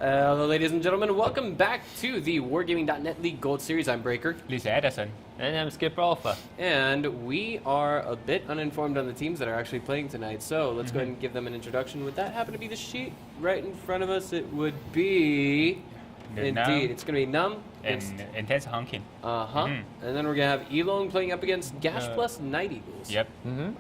Hello, ladies and gentlemen. Welcome back to the Wargaming.net League Gold Series. I'm Breaker. Lisa Edison. And I'm Skipper Alpha. And we are a bit uninformed on the teams that are actually playing tonight. So let's go ahead and give them an introduction. Would that happen to be the sheet right in front of us? It would be... Indeed. It's going to be Numb. And Intense Honking. And then we're going to have Elong playing up against Gash plus Night Eagles. Yep.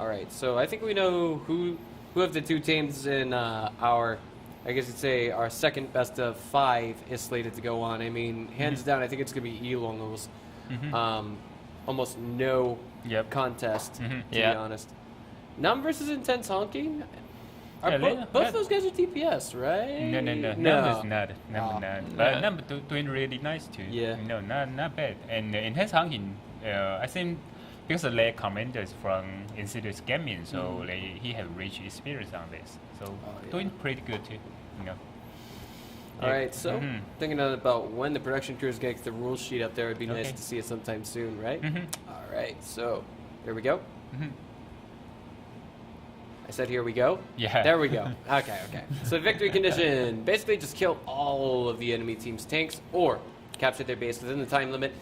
All right. So I think we know who of the two teams in our... I guess you'd say our second best of 5 is slated to go on. I mean, hands down, I think it's going to be Elong's. Almost no contest, to be honest. Numb versus Intense Honking? Both those guys are DPS, right? No. Numb is not. But Numb doing really nice too. Yeah. No, not bad. And Intense Honking, I think because the late commanders from Insidious Gaming, so he have rich experience on this. So doing pretty good too. All right, so thinking about when the production crews get the rules sheet up there, it'd be nice to see it sometime soon, right? All right, so here we go. I said here we go? Yeah. There we go. Okay. So victory condition, basically just kill all of the enemy team's tanks or capture their base within the time limit.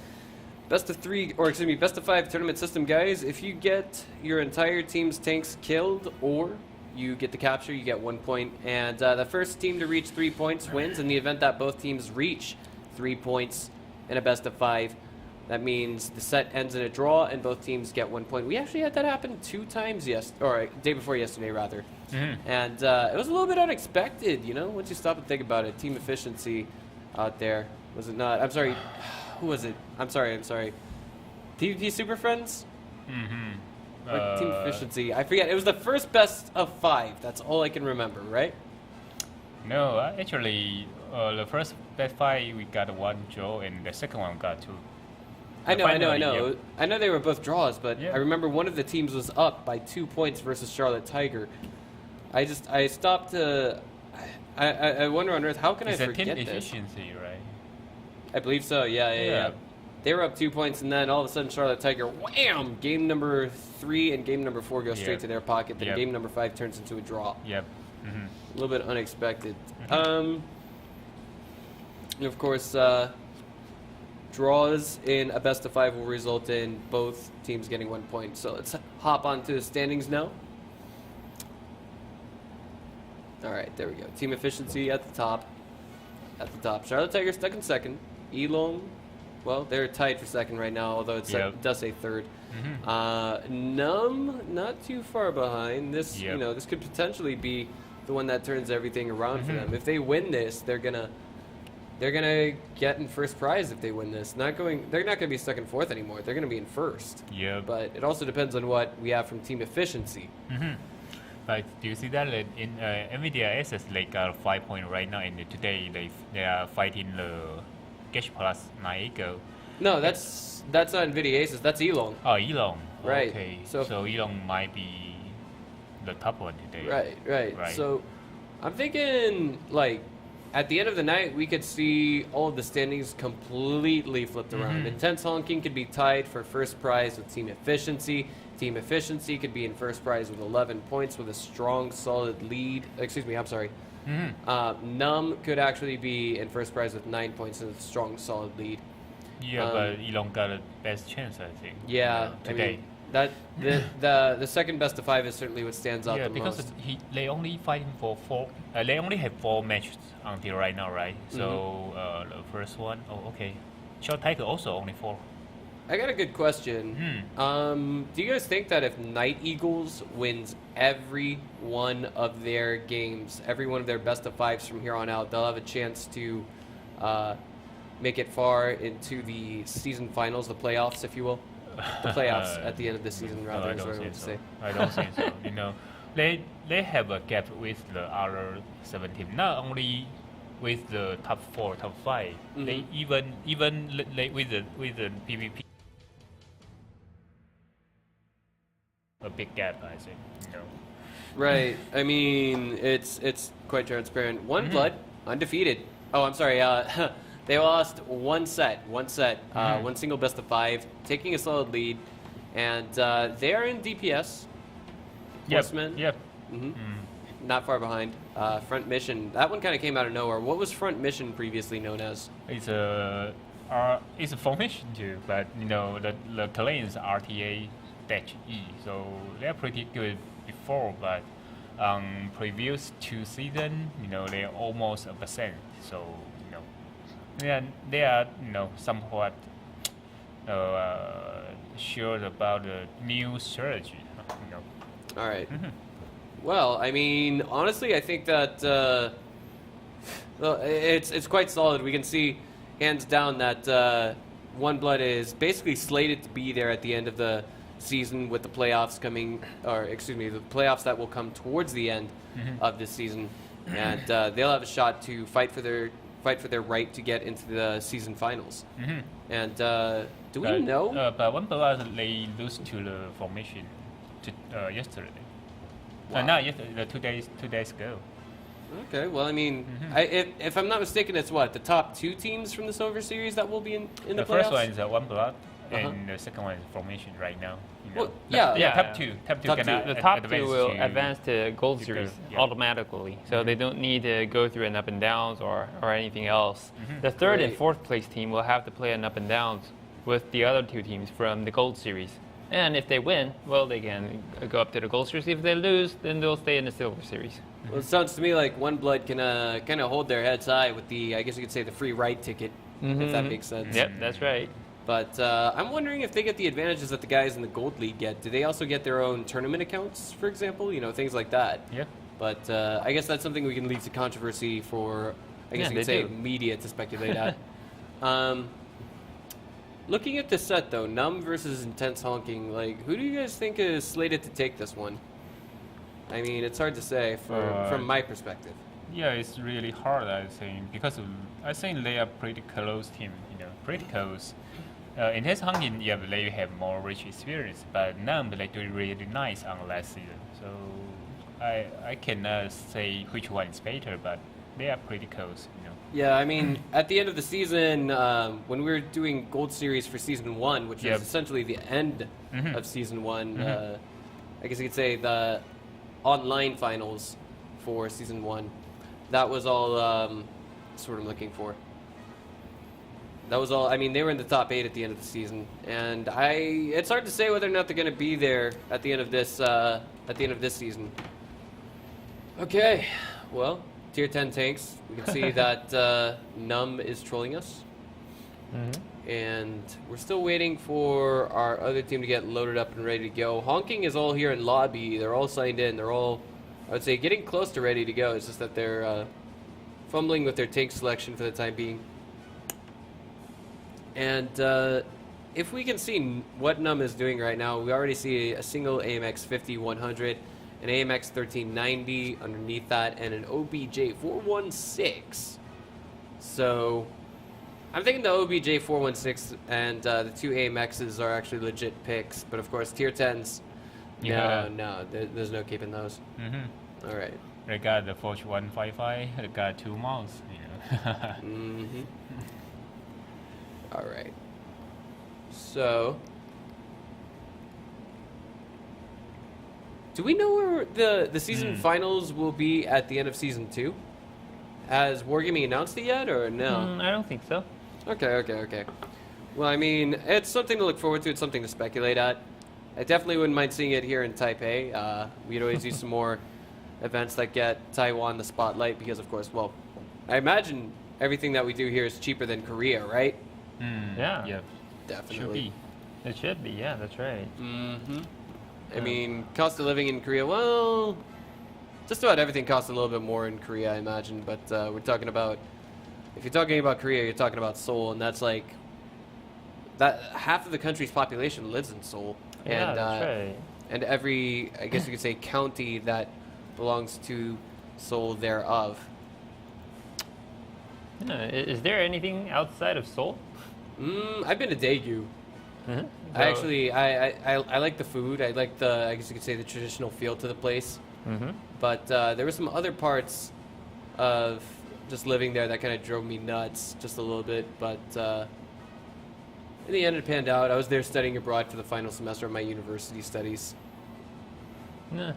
Best of 5 tournament system, guys. If you get your entire team's tanks killed or you get the capture, you get 1 point. And the first team to reach 3 points wins in the event that both teams reach 3 points in a best of 5. That means the set ends in a draw and both teams get 1 point. We actually had that happen 2 times day before yesterday, rather. And it was a little bit unexpected, you know, once you stop and think about it. Team efficiency out there, was it not? I'm sorry. Who was it? I'm sorry. PvP Super Friends? Or Team Efficiency. I forget. It was the first best of 5. That's all I can remember, right? No, actually, the first best 5 we got 1 draw and the second one got 2. I know. I know they were both draws, but Yeah. I remember one of the teams was up by 2 points versus Charlotte Tiger. I stopped to... I wonder on Earth, how can I forget team this? efficiency, right? I believe so, yeah. They were up 2 points, and then all of a sudden Charlotte Tiger, wham! Game number 3 and game number 4 go straight to their pocket. Then game number 5 turns into a draw. Yep. A little bit unexpected. And of course, draws in a best of 5 will result in both teams getting 1 point. So let's hop on to the standings now. All right, there we go. Team efficiency at the top. Charlotte Tiger stuck in second. Elong, well, they're tied for second right now, although it does say third. Numb, not too far behind. This, this could potentially be the one that turns everything around for them. If they win this, they're gonna get in first prize. If they win this, they're not gonna be stuck in fourth anymore. They're gonna be in first. Yeah. But it also depends on what we have from team efficiency. But do you see that in NVIDIA Access they got 5 points right now, and today they are fighting the Gash plus Night Eagle. No, that's not NVIDIA Aces. That's Elong. Oh, Elong. Right. Okay. So Elong might be the top one today. Right. So I'm thinking like at the end of the night we could see all of the standings completely flipped around. Intense Honking could be tied for first prize with Team Efficiency. Team Efficiency could be in first prize with 11 points with a strong, solid lead. Numb could actually be in first prize with 9 points and a strong, solid lead. Yeah, but Elong got the best chance, I think. Yeah, today. I mean, the second best of 5 is certainly what stands out the most. Yeah, because they only fighting for 4. They only have 4 matches until right now, right? So the first one, Short Tiger also only 4. I got a good question. Do you guys think that if Night Eagles wins every one of their games, every one of their best of 5s from here on out, they'll have a chance to make it far into the season finals, the playoffs, if you will? The playoffs at the end of the season, rather, is what I want to say. I don't think so. They have a gap with the other 7 teams, not only with the top 4, top 5. They even with the PvP. A big gap, I think. Right. I mean, it's quite transparent. One blood, undefeated. Oh, I'm sorry. They lost one set, one single best of 5, taking a solid lead, and they're in DPS. Horsemen. Yep. not far behind. Front Mission. That one kind of came out of nowhere. What was Front Mission previously known as? It's a formation too, but the claims RTA-E, so they're pretty good before, but previous 2 seasons, they're almost a percent. So they are somewhat sure about the new strategy. All right. Well, I mean, honestly, I think that it's quite solid. We can see, hands down, that One Blood is basically slated to be there at the end of the season, with the playoffs coming, or excuse me, the playoffs that will come towards the end of this season, and they'll have a shot to fight for their right to get into the season finals. And do we know? But One Blood, they lose to the formation yesterday. Wow. Not yesterday, 2 days ago. Okay, well, I mean, if I'm not mistaken, it's what, the top 2 teams from the Silver Series that will be in the playoffs? The first one is One Blood, and the second one is formation right now. Well, top two. Top two. Cannot The top 2 advance will to- advance to Gold to Series go, yeah. automatically, so they don't need to go through an up and downs or anything else. The 3rd and Great. 4th place team will have to play an up and downs with the other 2 teams from the Gold Series. And if they win, well, they can go up to the Gold Series. If they lose, then they'll stay in the Silver Series. Well, it sounds to me like One Blood can kind of hold their heads high with the, I guess you could say, the free ride ticket, if that makes sense. Yep, that's right. But I'm wondering if they get the advantages that the guys in the Gold League get. Do they also get their own tournament accounts, for example? Things like that. Yeah. But I guess that's something we can leave to controversy for, I guess you could they say, do. media to speculate at. Looking at this set, though, Numb versus Intense Honking, who do you guys think is slated to take this one? I mean, it's hard to say from my perspective. Yeah, it's really hard, I think, because I think they are pretty close team, pretty close. In his hunting, yeah, they have more rich experience, but Numb, they do really nice on last season. So I cannot say which one is better, but they are pretty close, Yeah, I mean, at the end of the season, when we were doing Gold Series for Season 1, which Yep. was essentially the end of Season 1, I guess you could say the online finals for Season 1, that was all, that's what I'm looking for. That was all, I mean, they were in the top 8 at the end of the season, and it's hard to say whether or not they're going to be there at the end of this season. Okay, well, Tier 10 tanks, we can see that Numb is trolling us. And we're still waiting for our other team to get loaded up and ready to go. Honking is all here in lobby. They're all signed in. They're all, I would say, getting close to ready to go. It's just that they're fumbling with their tank selection for the time being. And if we can see what Numb is doing right now, we already see a single AMX 50-100, an AMX 1390 underneath that, and an OBJ 416. So I'm thinking the OBJ 416 and the 2 AMXs are actually legit picks, but of course Tier 10s, Yeah. there's no keeping those. All right. They got the Forge 155, they got 2 mounts, All right. So, do we know where the season finals will be at the end of Season 2? Has Wargaming announced it yet, or no? I don't think so. Okay. Well, I mean, it's something to look forward to. It's something to speculate at. I definitely wouldn't mind seeing it here in Taipei. We'd always use some more events that get Taiwan the spotlight because, of course, well, I imagine everything that we do here is cheaper than Korea, right? Yeah. Yeah. Definitely. Should be. It should be, yeah, that's right. I mean, cost of living in Korea, well, just about everything costs a little bit more in Korea, I imagine. But we're talking about, if you're talking about Korea, you're talking about Seoul, and that's like, that half of the country's population lives in Seoul. Yeah, And, that's right. and every, I guess you could say, county that belongs to Seoul thereof. Is there anything outside of Seoul? I've been to Daegu. I like the food. I like the, I guess you could say, the traditional feel to the place. But there were some other parts of just living there that kind of drove me nuts just a little bit. But in the end, it panned out. I was there studying abroad for the final semester of my university studies.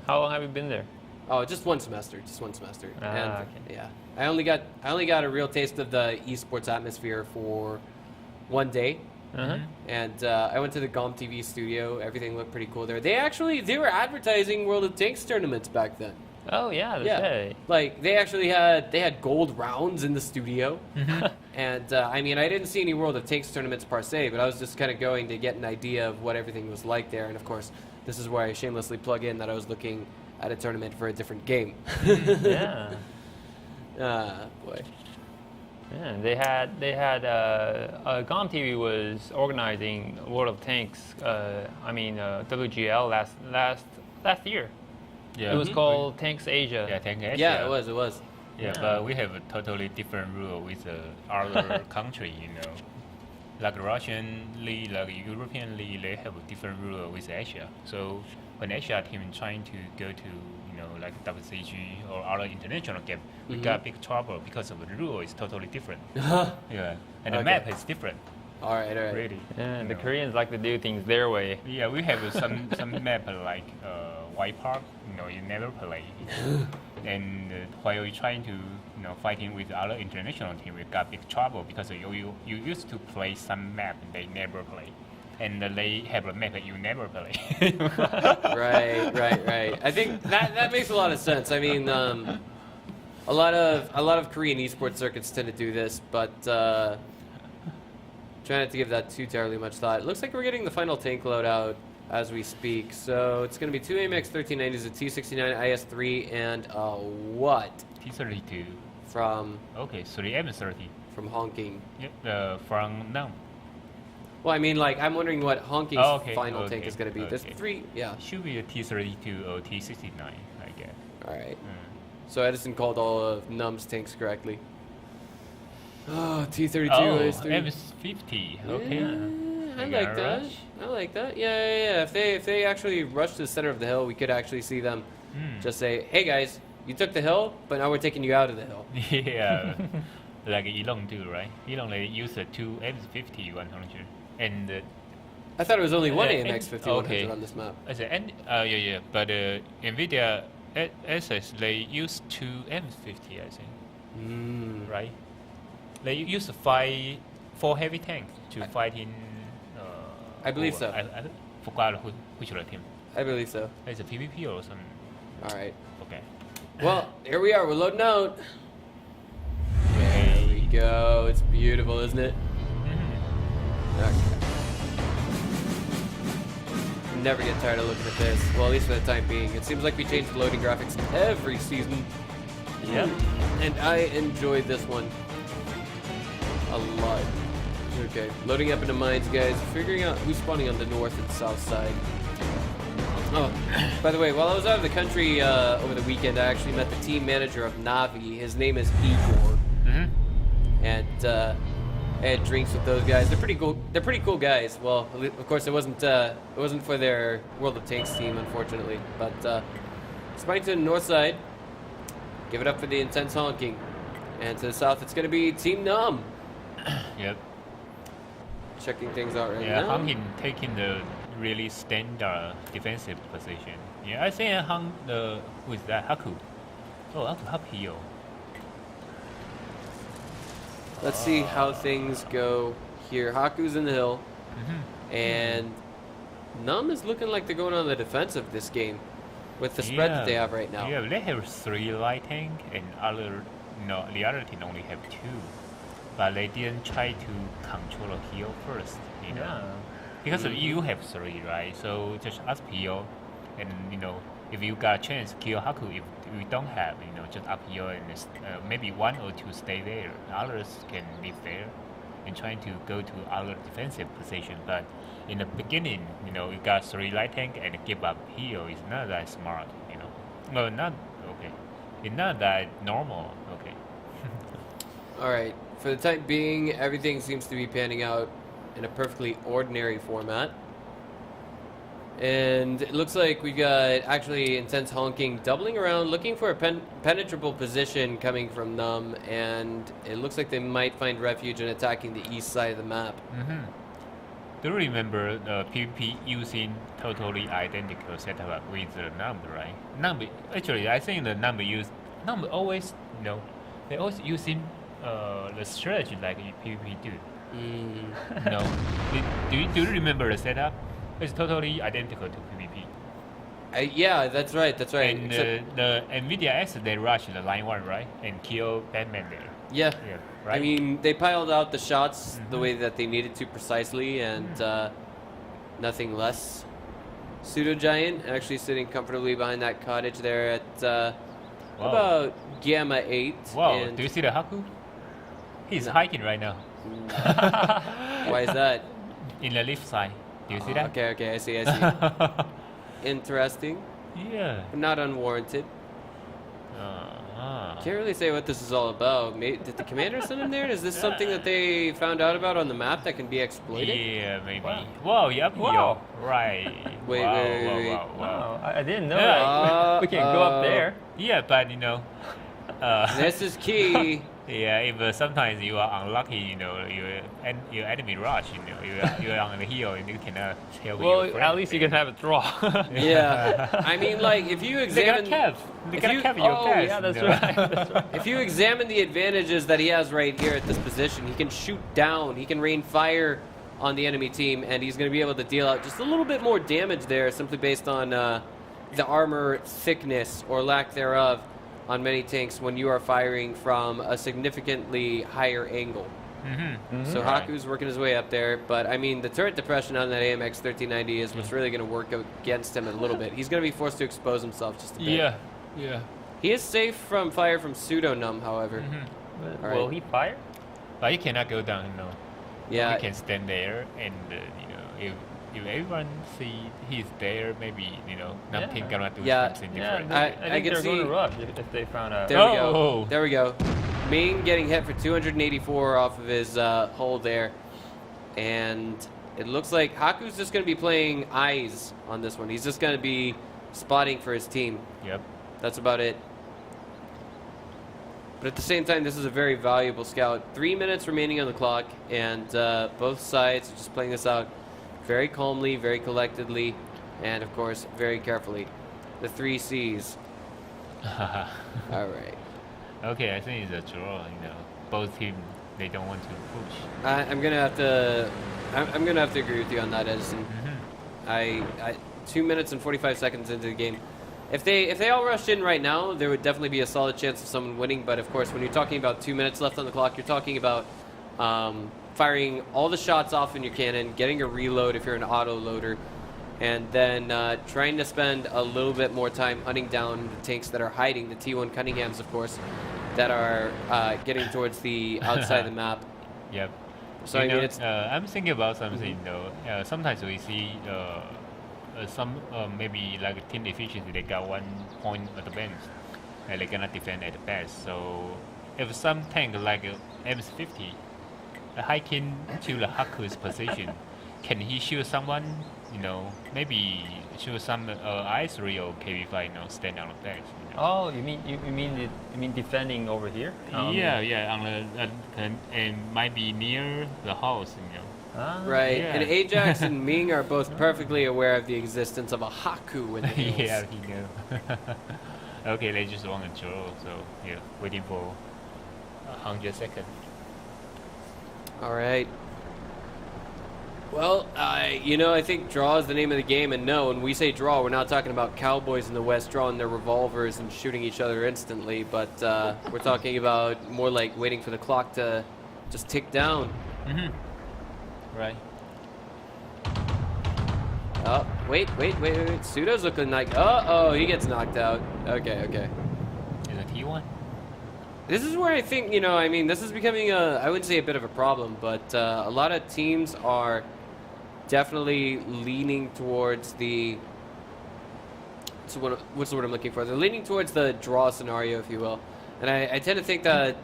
How long have you been there? Oh, just one semester. And okay. yeah, I only got a real taste of the esports atmosphere for one day. And I went to the GOM TV studio. Everything looked pretty cool there. They were advertising World of Tanks tournaments back then. Oh yeah, that's Yeah, right. like they had gold rounds in the studio. And I mean, I didn't see any World of Tanks tournaments per se, but I was just kind of going to get an idea of what everything was like there. And of course, this is where I shamelessly plug in that I was looking at a tournament for a different game. Yeah. Boy. Yeah, they had GOM TV was organizing World of Tanks. WGL last year. Yeah. It was called Tanks Asia. Yeah, Tank Asia. Yeah, it was. Yeah, but we have a totally different rule with other country, you know. Like Russian league, like European league, they have a different rule with Asia. So when Asia team trying to go to, you know, like WCG or other international game, we got big trouble because of the rule is totally different. Yeah, and the Okay. map is different. All right. Really. Yeah, you the know. Koreans like to do things their way. Yeah, we have some map like White Park, you know, you never play. And while you're trying to, you know, fighting with other international team, we got big trouble because you used to play some map they never play, and they have a map that you never play. Right. I think that makes a lot of sense. I mean, a lot of Korean esports circuits tend to do this, but try not to give that too terribly much thought. It looks like we're getting the final tank loadout as we speak. So it's going to be two AMX 1390s, a T69 IS3, and a what T32. from Okay, 3M30. honking. Yep, from now. Well, I mean, like I'm wondering what honking's Oh, okay, final okay, tank is going to be. There's okay. three, yeah. Should be a T32 or T69, I guess. All right. Mm. So Edison called all of Num's tanks correctly. Oh, T32 Oh, IS3. MS50. Okay. Yeah, I You like got a that. rush? I like that. Yeah. If they actually rush to the center of the hill, we could actually see them just say, "Hey guys, you took the hill, but now we're taking you out of the hill." Yeah, like Elon do, right? Elon they use a two MS50 100, and I thought it was only one and- AMX 5100 okay. on this map. I said, and yeah, but Nvidia SS they use two MS50, I think, right? They use four heavy tanks to fight in. I believe so. I forgot which other team. I believe so. It's a PvP or some. All right. Okay. Well, here we are. We're loading out. There we go. It's beautiful, isn't it? Okay. Never get tired of looking at this. Well, at least for the time being. It seems like we change the loading graphics every season. Yeah. And I enjoyed this one a lot. Okay, loading up into mines, guys. Figuring out who's spawning on the north and south side. Oh, by the way, while I was out of the country over the weekend, I actually met the team manager of Navi. His name is Igor. And I had drinks with those guys. They're pretty cool. They're pretty cool guys. Well, of course, it wasn't for their World of Tanks team, unfortunately. But spawning to the north side. Give it up for the intense honking. And to the south, it's going to be Team Num. Yep. Checking things out right Yeah, now. Hung taking the really standard defensive position. Yeah, I think Hung who is that? Haku. Oh, Haku Hapio. Let's see how things go here. Haku's in the hill. And Num is looking like they're going on the defensive this game with the spread that they have right now. Yeah, they have 3 light tank and the other team only have 2. But they didn't try to control the hill first, you know. Because you have 3, right? So just ask PO, and you know, if you got a chance, kill Haku. If you don't have, you know, just up here and maybe 1 or 2 stay there. Others can live there and trying to go to other defensive position. But in the beginning, you know, you got 3 light tank and give up here is not that smart, you know. No, not okay. It's not that normal. Okay. All right. For the time being, everything seems to be panning out in a perfectly ordinary format. And it looks like we got actually intense honking doubling around, looking for a penetrable position coming from Num, and it looks like they might find refuge in attacking the east side of the map. Do you remember the PvP using totally identical setup with the number, right? Number actually, I think the number always they always using the strategy like PvP do. No, do you remember the setup? It's totally identical to PvP. Yeah, that's right. That's right. And Except- the NVIDIA X they rush the line 1 right and kill Batman there. yeah. Yeah, right. I mean, they piled out the shots the way that they needed to precisely, and nothing less. Pseudo Giant actually sitting comfortably behind that cottage there at Wow. about Gamma 8. Wow, And do you see the Haku? He's hiking right now why is that? in the left side. Do you see that? Okay, I see. Interesting, Yeah. but not unwarranted. Can't really say what this is all about. Did the commander send him there? Is this something that they found out about on the map that can be exploited? Yeah, maybe. Wow, yep, Wow. right. Wait, wow, wait. wow. Wow, I didn't know Yeah. that. We can go up there. Yeah, but This is key. yeah, if sometimes you are unlucky, your enemy rush, you're on the hill and you cannot help your Well, friend. at least you can have a draw. Yeah, I mean, like if you They examine, gotta cap. They if gotta you- cap your oh, cash. yeah, that's you know. right. That's right. if you examine the advantages that he has right here at this position, he can shoot down, he can rain fire on the enemy team, and he's going to be able to deal out just a little bit more damage there, simply based on the armor thickness or lack thereof on many tanks when you are firing from a significantly higher angle. So Right. Haku's working his way up there, but I mean the turret depression on that AMX 1390 is what's really going to work against him a little bit. He's going to be forced to expose himself just a bit. Yeah. He is safe from fire from Pseudonum, however. All Will right. he fire? But you cannot go down, Yeah, You can stand there and, if everyone see he's there, maybe, nothing Yeah. gonna do Yeah. something Yeah, different. I I think can they're going see- to rush if they found out. there we Oh. go. There we go. Ming getting hit for 284 off of his hull there. And it looks like Haku's just going to be playing eyes on this one. He's just going to be spotting for his team. Yep. That's about it. But at the same time, this is a very valuable scout. 3 minutes remaining on the clock, and both sides are just playing this out very calmly, very collectedly, and of course, very carefully. The 3 C's. All right. Okay, I think it's a draw. Both teams they don't want to push. I'm gonna have to. I'm gonna have to agree with you on that, Edison. I 2 minutes and 45 seconds into the game. If they all rushed in right now, there would definitely be a solid chance of someone winning. But of course, when you're talking about 2 minutes left on the clock, you're talking about firing all the shots off in your cannon, getting a reload if you're an auto loader, and then trying to spend a little bit more time hunting down the tanks that are hiding, the T1 Cunninghams, of course, that are getting towards the outside of the map. Yep. So I mean, it's I'm thinking about something though. Sometimes we see some maybe like team efficiency they got 1 point advance and they cannot defend at the best. So if some tank like MS50 hiking to the Haku's position, can he shoot someone? Maybe shoot some I3 or KV5, stand on the base. Oh, you mean defending over here? Yeah, on the and might be near the house, Ah, right. Yeah. And Ajax and Ming are both perfectly aware of the existence of a Haku in the hills. Yeah, he know. Okay, they just want to draw, so yeah, waiting for 100 seconds. All right. Well, I think draw is the name of the game, and no, when we say draw, we're not talking about cowboys in the West drawing their revolvers and shooting each other instantly, but we're talking about more like waiting for the clock to just tick down. Right. Oh, wait. Pseudo's looking like, oh, he gets knocked out. Okay. Is it T1? This is where I think, this is becoming I wouldn't say a bit of a problem, but a lot of teams are definitely leaning towards what's the word I'm looking for? They're leaning towards the draw scenario, if you will. And I tend to think that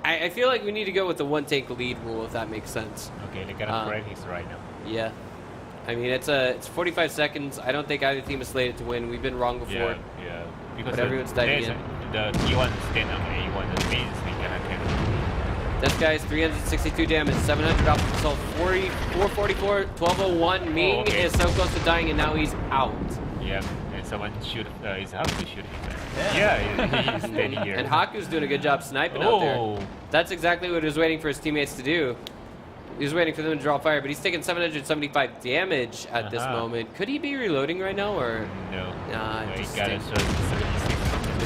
I feel like we need to go with the one tank lead rule, if that makes sense. Okay, they got practice right now. Yeah. I mean, it's 45 seconds. I don't think either team is slated to win. We've been wrong before. Yeah. Because But everyone's diving in. The T1 stand on A1, the base they cannot take. This guy's 362 damage, 700 off of assault, 444, 1201. Ming is so close to dying, and now he's out. Yeah, and someone shoot. Is Haku shooting? Yeah, he's standing here. And Haku's doing a good job sniping out there. That's exactly what he was waiting for his teammates to do. He was waiting for them to draw fire, but he's taking 775 damage at this moment. Could he be reloading right now, or no? Nah, no, just he got a 76.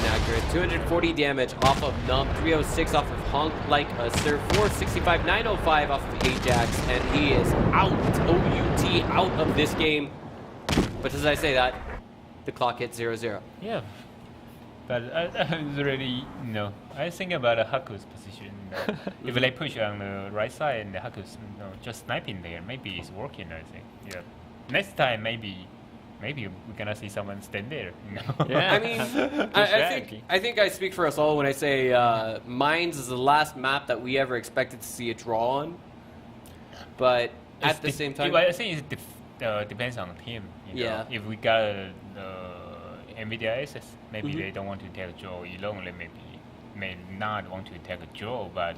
inaccurate. 240 damage off of Numb, 306 off of Honk Like a Sir, 465, 905 off of Ajax, and he is out. OUT out of this game. But as I say that, the clock hits 0-0. Yeah, but I was really I think about Haku's position. If they push on the right side and Haku's just sniping there, maybe it's working. I think. Yeah. Next time, maybe we're gonna see someone stand there. Yeah. I mean, I think I speak for us all when I say Mines is the last map that we ever expected to see a draw on. But at the same time, I think it depends on the team. Yeah. If we got NVIDIA access, maybe they don't want to take a draw alone. They may not want to take a draw. But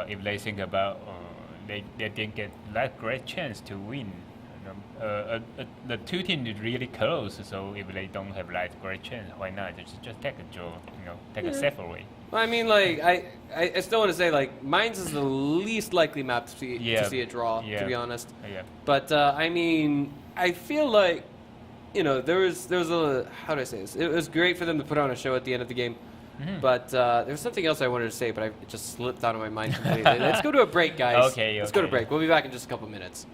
if they think about they didn't get that great chance to win. The two teams is really close, so if they don't have that great chance, why not just take a draw? Take a safer way. Well, I mean, like I still want to say like Mines is the least likely map to see a draw. To be honest. Yeah. But I mean, I feel like there was a, how do I say this? It was great for them to put on a show at the end of the game. But there was something else I wanted to say, but it just slipped out of my mind completely. Let's go to a break, guys. Okay. Let's go to break. We'll be back in just a couple minutes.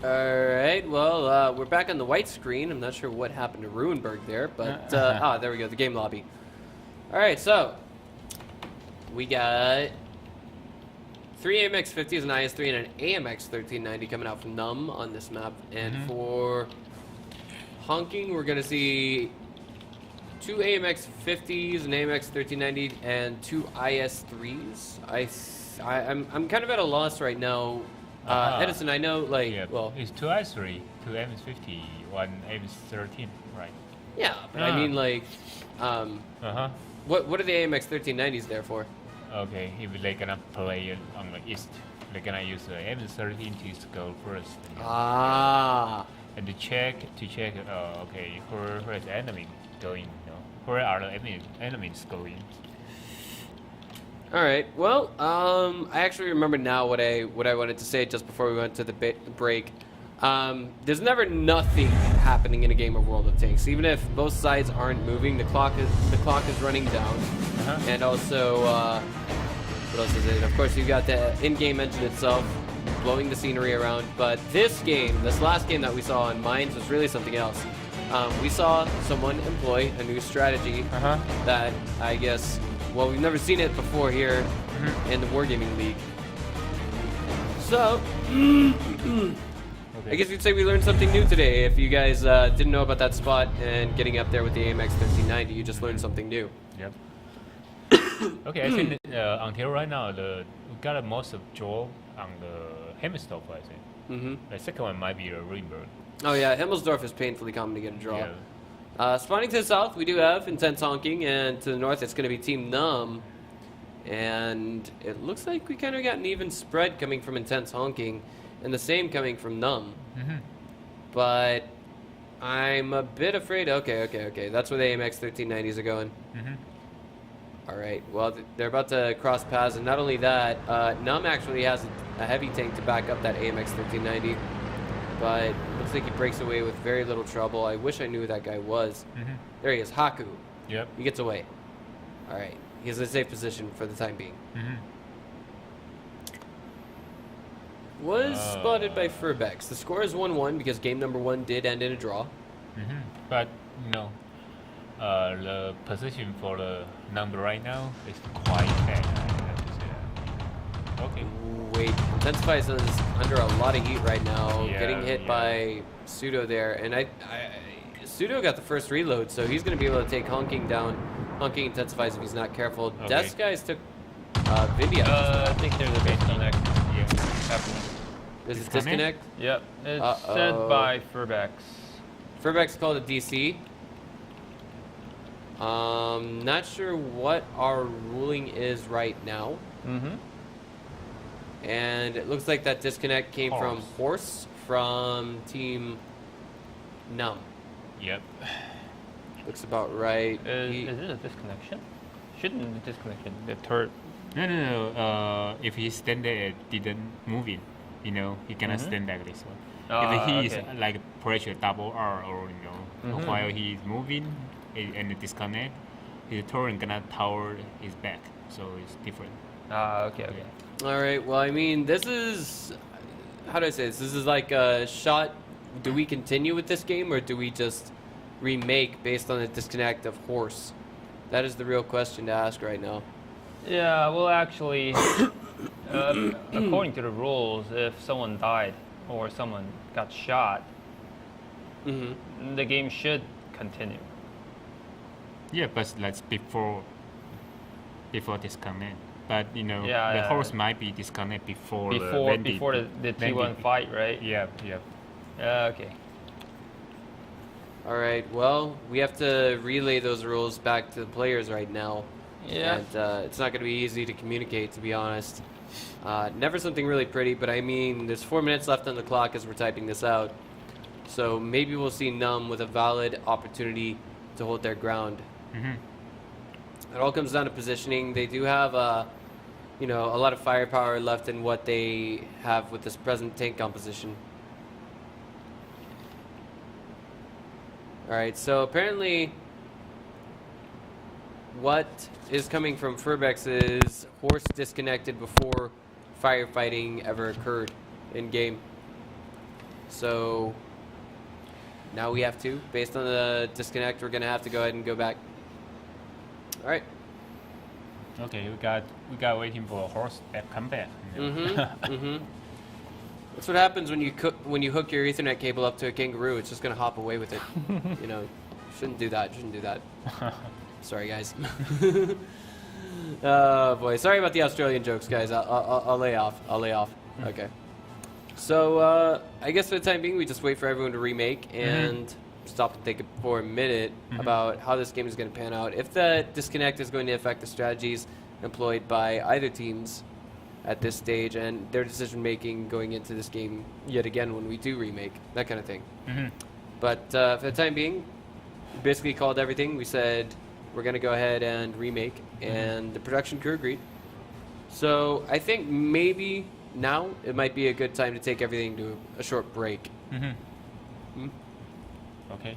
Alright, well, we're back on the white screen. I'm not sure what happened to Ruinberg there, but... there we go, the game lobby. Alright, so... we got 3 AMX-50s, an IS-3, and an AMX-1390 coming out from Num on this map. And for honking, we're going to see 2 AMX-50s, an AMX-1390, and 2 IS-3s. I'm kind of at a loss right now. Edison, I know, like, Yeah, well, it's 2 IS-3, 2 MS-50, 1 MS-13, right? yeah, but I mean, like, what are the AMX-1390s there for? Okay, if they're gonna play on the east, they're gonna use the MS-13 to go first. And to check, okay, where is the enemy going? Where are the enemies going? All right. Well, I actually remember now what I wanted to say just before we went to the break. There's never nothing happening in a game of World of Tanks. Even if both sides aren't moving, the clock is running down. And also, what else is it? Of course, you've got the in-game engine itself blowing the scenery around. But this last game that we saw on Mines was really something else. We saw someone employ a new strategy that I guess, well, we've never seen it before here in the Wargaming League. So, I guess you'd say we learned something new today. If you guys didn't know about that spot and getting up there with the AMX 1390, you just learned something new. Yep. Okay, I think until right now, we got most of draw on the Hemmelsdorf, I think. The second one might be a Ruinberg. Oh yeah, Hemmelsdorf is painfully common to get a draw. Yeah. Spawning to the south, we do have Intense Honking, and to the north, it's going to be Team Num. And it looks like we kind of got an even spread coming from Intense Honking, and the same coming from Num. But I'm a bit afraid. Okay. That's where the AMX 1390s are going. All right. Well, they're about to cross paths, and not only that, Num actually has a heavy tank to back up that AMX 1390. But it looks like he breaks away with very little trouble. I wish I knew who that guy was. There he is, Haku. Yep. He gets away. All right. He's in a safe position for the time being. Was spotted by Furbex. The score is 1-1 because game number 1 did end in a draw. But, the position for the number right now is quite bad, I have to say that. Okay. Wait, Intensify is under a lot of heat right now, Yeah, getting hit by Pseudo there, and Pseudo got the first reload, so he's going to be able to take Honking down. Honking intensifies if he's not careful. Okay. Death guys took Vibia. I think there's a disconnect. There's a disconnect? Yep, it's said by Furbex. Furbex called a DC. Not sure what our ruling is right now. And it looks like that disconnect came from Horse from Team Num. Yep. Looks about right. Is it a disconnection? Shouldn't be a disconnection. The turret. No. If he stand there, didn't move it, he cannot stand like this one. If he is like pressure double R or while he is moving and disconnect, his turret gonna tower his back, so it's different. Okay. All right. Well, I mean, this is, how do I say this? This is like a shot. Do we continue with this game, or do we just remake based on the disconnect of Horse? That is the real question to ask right now. Yeah, well, actually, according to the rules, if someone died or someone got shot, the game should continue. Yeah, but that's before disconnect. But Yeah, the horse might be disconnect before the T1 fight, right? Yeah. Okay. All right. Well, we have to relay those rules back to the players right now. Yeah. And it's not going to be easy to communicate, to be honest. Never something really pretty, but I mean, there's 4 minutes left on the clock as we're typing this out. So maybe we'll see Num with a valid opportunity to hold their ground. It all comes down to positioning. They do have a lot of firepower left in what they have with this present tank composition. All right, so apparently what is coming from Furbex is Horse disconnected before firefighting ever occurred in game. So now we have to, based on the disconnect, we're going to have to go ahead and go back. All right. Okay, we got waiting for a horse that come back. That's what happens when you hook your Ethernet cable up to a kangaroo. It's just gonna hop away with it. You know, shouldn't do that. Shouldn't do that. Sorry, guys. Oh boy, sorry about the Australian jokes, guys. I'll lay off. I'll lay off. Okay. So I guess for the time being, we just wait for everyone to remake and stop and think for a minute about how this game is going to pan out. If the disconnect is going to affect the strategies employed by either teams at this stage and their decision making going into this game yet again when we do remake, that kind of thing. But for the time being, we basically called everything. We said we're going to go ahead and remake, and the production crew agreed. So I think maybe now it might be a good time to take everything to a short break. Okay.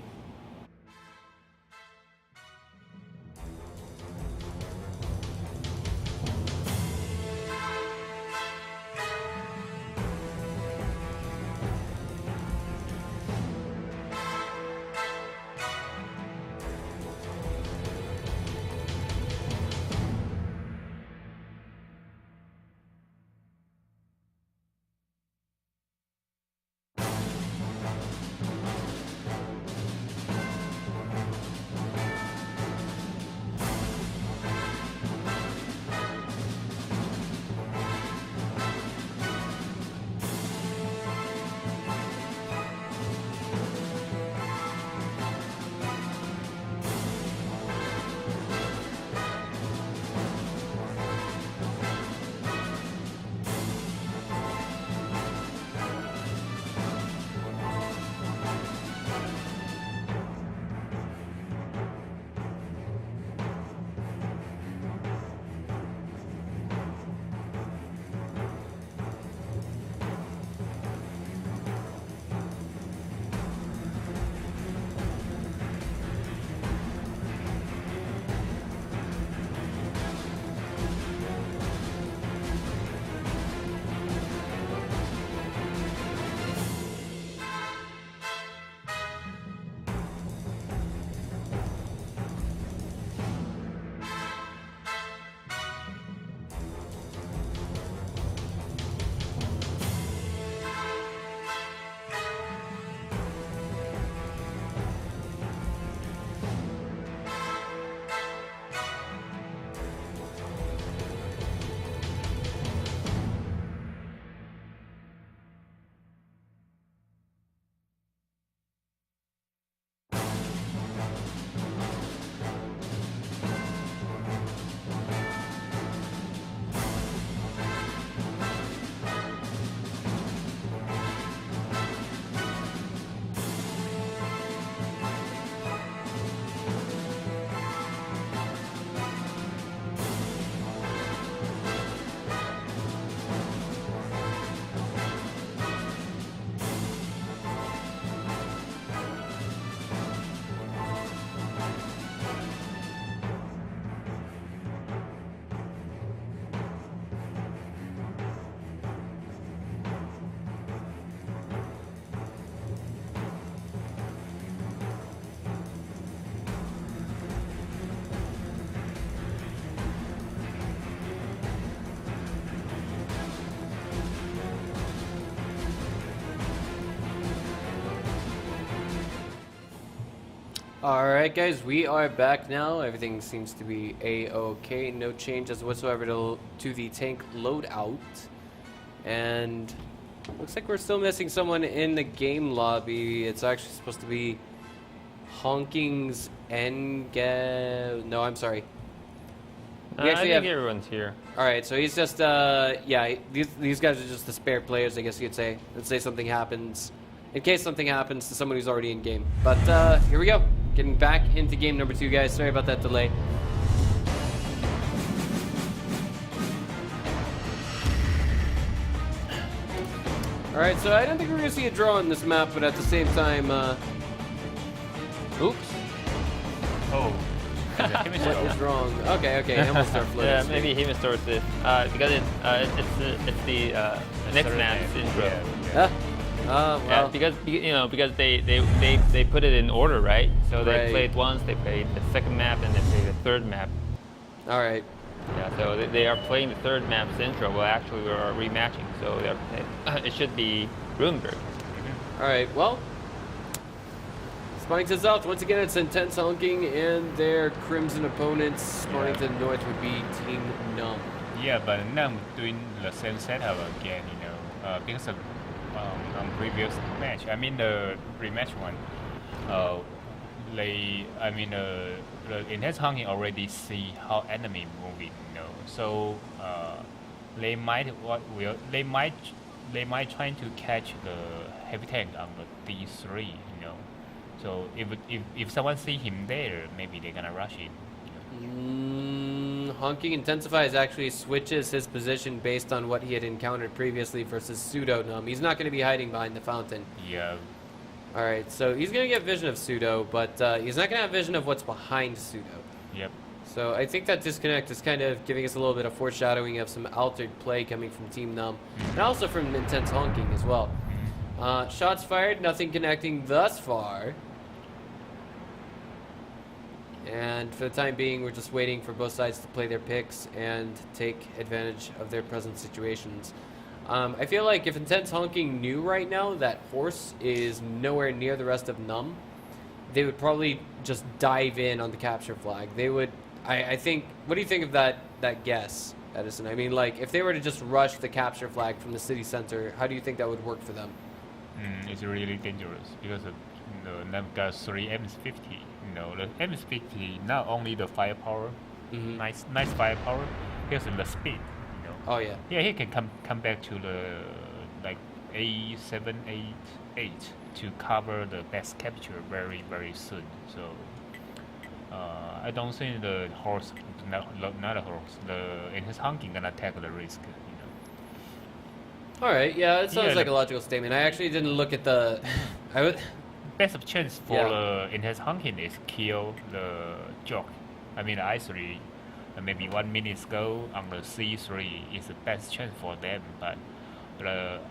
Alright guys, we are back now. Everything seems to be a-okay. No changes whatsoever to the tank loadout. And looks like we're still missing someone in the game lobby. It's actually supposed to be Honking's Enga... No, I'm sorry. We I think everyone's here. Alright, so he's just, yeah, these guys are just the spare players, I guess you'd say. Let's say something happens. In case something happens to someone who's already in game. But, here we go. Getting back into game number 2, guys. Sorry about that delay. Alright, so I don't think we're going to see a draw on this map, but at the same time, oops. Oh. What is wrong? Okay, Himmelsdorf lives. Yeah, maybe Himmelsdorf did. Because it's the next match intro. Well. Yeah, because they put it in order, right? So they played once, they played the second map, and they played the third map. All right. Yeah, so they are playing the third map Central. Well, actually, we are rematching, so it should be Runeberg. All right, well, spawning to the south, once again, it's intense honking, and their crimson opponents spawning to the north would be Team Numb. Yeah, but now I'm doing the same setup again, because of on previous match. I mean the rematch one. The intense hunting already see how enemy moving, So they might trying to catch the heavy tank on the D3, So if someone see him there, maybe they're gonna rush in. Honking Intensifies actually switches his position based on what he had encountered previously versus Pseudo Numb. He's not going to be hiding behind the fountain. Yeah. Alright, so he's going to get vision of Pseudo, but he's not going to have vision of what's behind Pseudo. Yep. So I think that disconnect is kind of giving us a little bit of foreshadowing of some altered play coming from Team Numb, and also from Intense Honking as well. Shots fired, nothing connecting thus far. And for the time being, we're just waiting for both sides to play their picks and take advantage of their present situations. I feel like if Intense Honking knew right now that Horse is nowhere near the rest of Numb, they would probably just dive in on the capture flag. They would, I think, what do you think of that guess, Edison? I mean, like, if they were to just rush the capture flag from the city center, how do you think that would work for them? It's really dangerous because Numb got 3 M50. The M50 not only the firepower, nice firepower, because of the speed. Oh yeah. Yeah, he can come back to the like A7, A8 to cover the best capture very soon. So I don't think the horse, not a horse, in his honking gonna take the risk. All right. Yeah, it sounds like a logical statement. I actually didn't look at the. Best of chance for intense honking is kill the jock. I mean the I3. Maybe 1 minute ago on the C3 is the best chance for them. But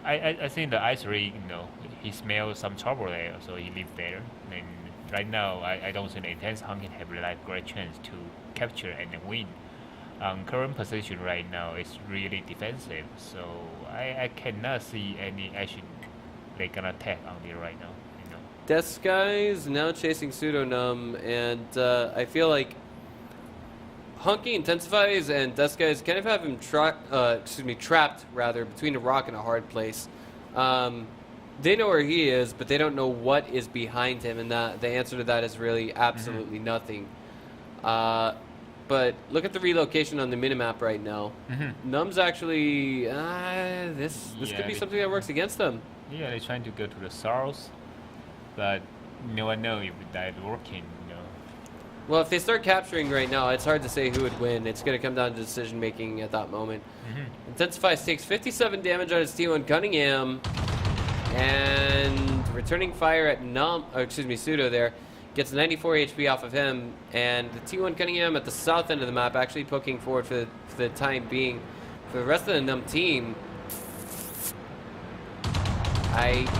I think the I3, he smells some trouble there, so he lives there. And right now, I don't think the intense honking have like great chance to capture and win. Current position right now is really defensive, so I cannot see any action they gonna take on it right now. Deathsky's now chasing Pseudonum, and I feel like Honking Intensifies and Deathsky's kind of have him trapped rather between a rock and a hard place. They know where he is, but they don't know what is behind him, and the answer to that is really absolutely nothing. But look at the relocation on the minimap right now. Numb's actually this could be something that works against them. Yeah, they're trying to go to the south, but no one knows if that's working. Well, if they start capturing right now, it's hard to say who would win. It's going to come down to decision making at that moment. Intensifies takes 57 damage on his T1 Cunningham, and returning fire at Pseudo there gets 94 HP off of him, and the T1 Cunningham at the south end of the map actually poking forward for the time being. For the rest of the Numb team,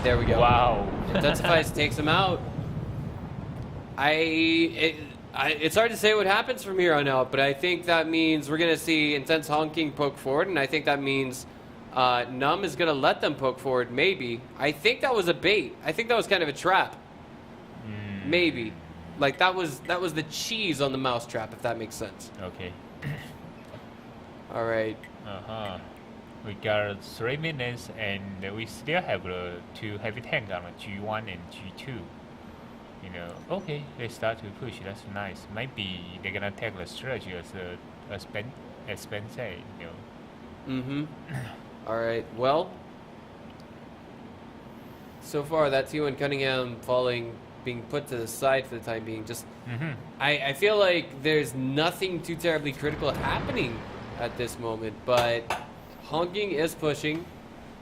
there we go. Wow. Intensifies takes him out. It's hard to say what happens from here on out, but I think that means we're going to see Intense Honking poke forward, and I think that means Numb is going to let them poke forward, maybe. I think that was a bait. I think that was kind of a trap. Maybe. Like, that was the cheese on the mouse trap, if that makes sense. Okay. All right. We got 3 minutes, and we still have 2 heavy tank on G1 and G2. Okay, they start to push. That's nice. Maybe they're gonna take the strategy as Ben said. All right. Well, so far that T1 Cunningham being put to the side for the time being. Just, I feel like there's nothing too terribly critical happening at this moment, but Honking is pushing.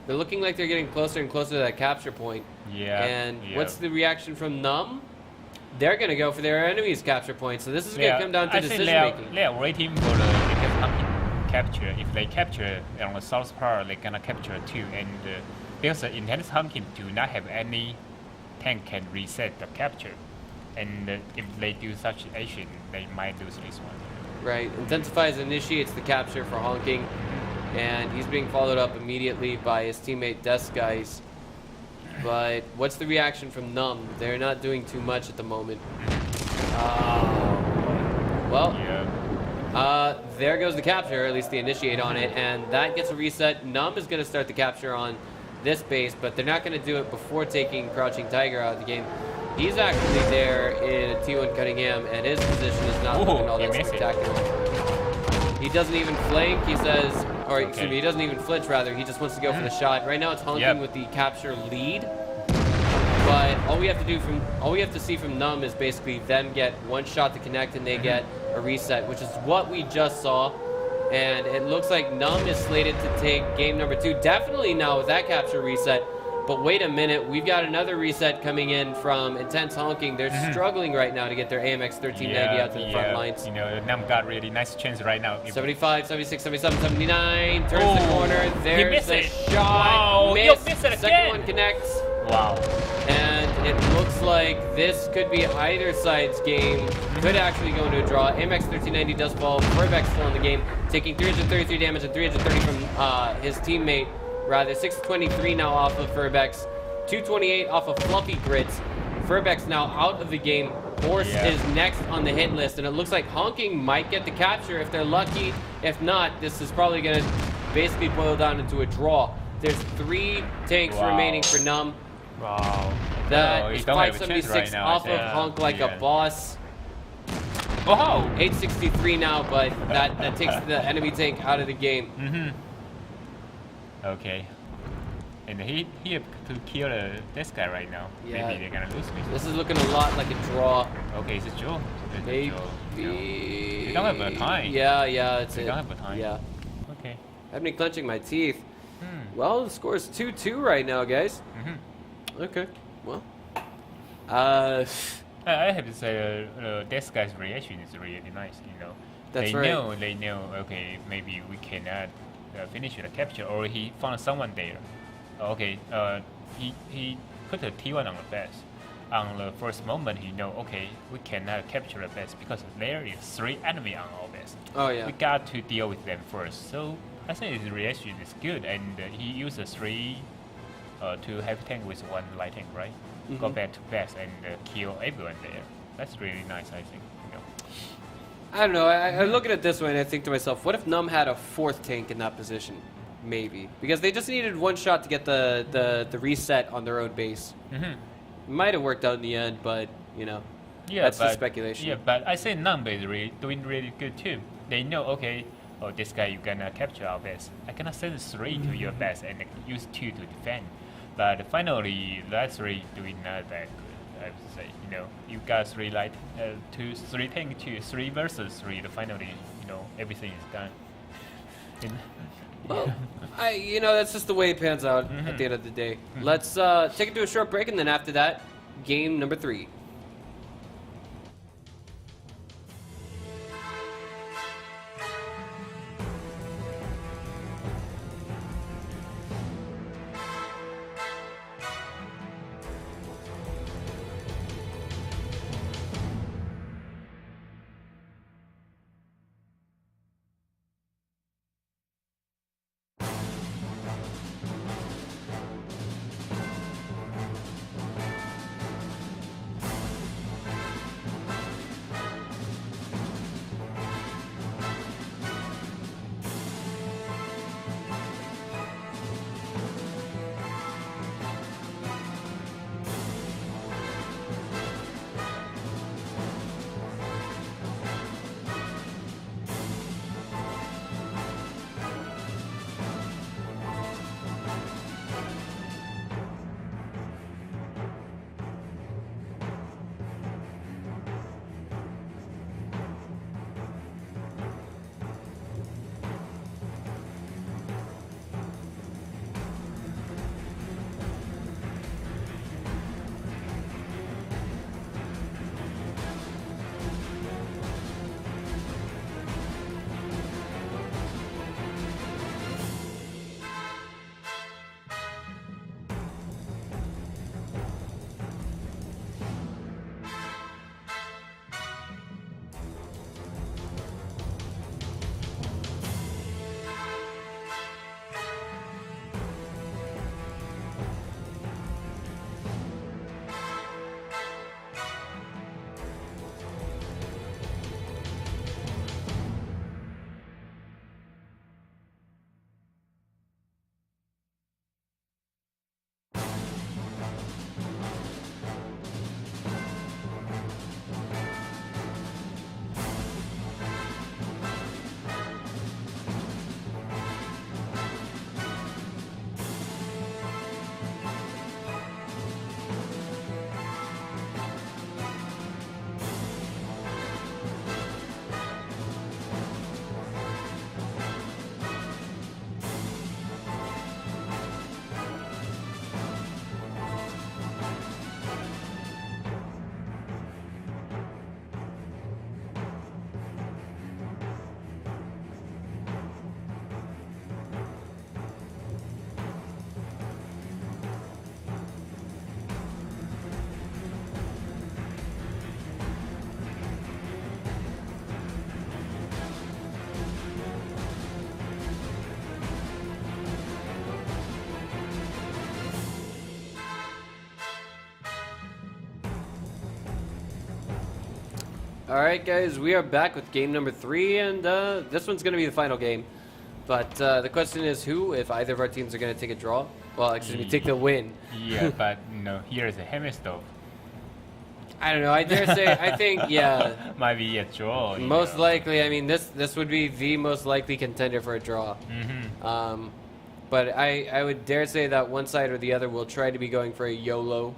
They're looking like they're getting closer and closer to that capture point. Yeah. And what's the reaction from Numb? They're going to go for their enemy's capture point. So this is going to come down to decision making. They are waiting for the Honking capture. If they capture on the south part, they're going to capture too. And because the intense Honking do not have any tank can reset the capture. And if they do such action, they might lose this one. Right, intensifies and initiates the capture for Honking, and he's being followed up immediately by his teammate Disguise. But what's the reaction from Numb? They're not doing too much at the moment. Well, there goes the capture, or at least the initiate on it, and that gets a reset. Numb is going to start the capture on this base, but they're not going to do it before taking Crouching Tiger out of the game. He's actually there in a T1 Cunningham, and his position is not looking all that spectacular. He doesn't even flank, he says, or excuse me, he doesn't even flinch, rather. He just wants to go for the shot. Right now it's Honking with the capture lead, but all we have to see from Numb is basically them get one shot to connect, and they get a reset, which is what we just saw. And it looks like Numb is slated to take game number 2, definitely now with that capture reset. But wait a minute, we've got another reset coming in from Intense Honking. They're struggling right now to get their AMX 1390 out to the front lines. You know, Numb got really nice chance right now. 75, 76, 77, 79, turns the corner. There's the shot. Wow, Miss. Miss it again. Second one connects. Wow. And it looks like this could be either side's game. Could actually go into a draw. AMX 1390 does fall. Furbeck's still in the game, taking 333 damage and 330 from his teammate. Rather, 623 now off of Furbeck's, 228 off of Fluffy Grits. Furbeck's now out of the game. Horse is next on the hit list, and it looks like Honking might get the capture if they're lucky. If not, this is probably going to basically boil down into a draw. There's 3 tanks remaining for Numb. Wow. That is 576 off of Honk like a boss. Oh! 863 now, but that takes the enemy tank out of the game. Okay. And he have to kill this guy right now. Yeah. Maybe they're gonna lose me. This is looking a lot like a draw. Okay, it's a draw. Maybe. They don't have a time. Yeah, it's They it. don't have a time. Yeah. Okay. I have me clenching my teeth. Well, the score is 2-2 right now, guys. Okay. Well. I have to say, this guy's reaction is really nice. You know. That's They know. Okay, maybe we cannot finish the capture, or he found someone there. Okay. He put a T1 on the base. On the first moment, he know, okay, we cannot capture the base because there is 3 enemy on our base. Oh yeah. We got to deal with them first. So I think his reaction is good, and he uses 3 to heavy tank with 1 light tank, right? Go back to base and kill everyone there. That's really nice, I think. You know. I don't know. I look at it this way and I think to myself, what if Numb had a 4th tank in that position? Maybe. Because they just needed 1 shot to get the reset on their own base. Might have worked out in the end, but, you know, that's just speculation. Yeah, but I say Numb is doing really good too. They know, okay, this guy you're gonna capture our base. I cannot send 3 to your base and use 2 to defend. But finally, that 3 doing not that good, I would say. You know, you got 3 light, 3 tank to 3 versus 3. Finally, you know, everything is done. Well, that's just the way it pans out at the end of the day. Let's take it to a short break, and then after that, game number 3. All right, guys, we are back with game number 3, and this one's going to be the final game. But the question is who, if either of our teams are going to take a draw. Well, excuse me, take the win. Yeah, but here's a hemisphere. I don't know. I dare say, I think, yeah. Might be a draw. Most likely, I mean, this would be the most likely contender for a draw. Mm-hmm. But I would dare say that one side or the other will try to be going for a YOLO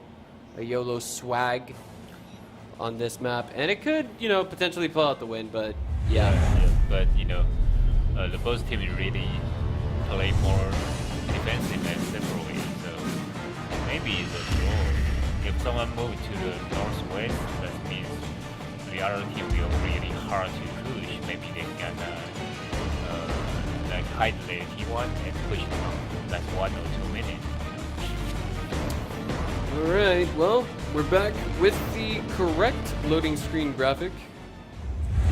swag on this map, and it could, potentially pull out the win. But yeah. But the both teams really play more defensive and separately, so maybe it's a draw. If someone moves to the northwest, that means the other team will really hard to push. Maybe they can like hide the T1 and push them out. That's 1 or 2 minutes. Alright, well, we're back with the correct loading screen graphic.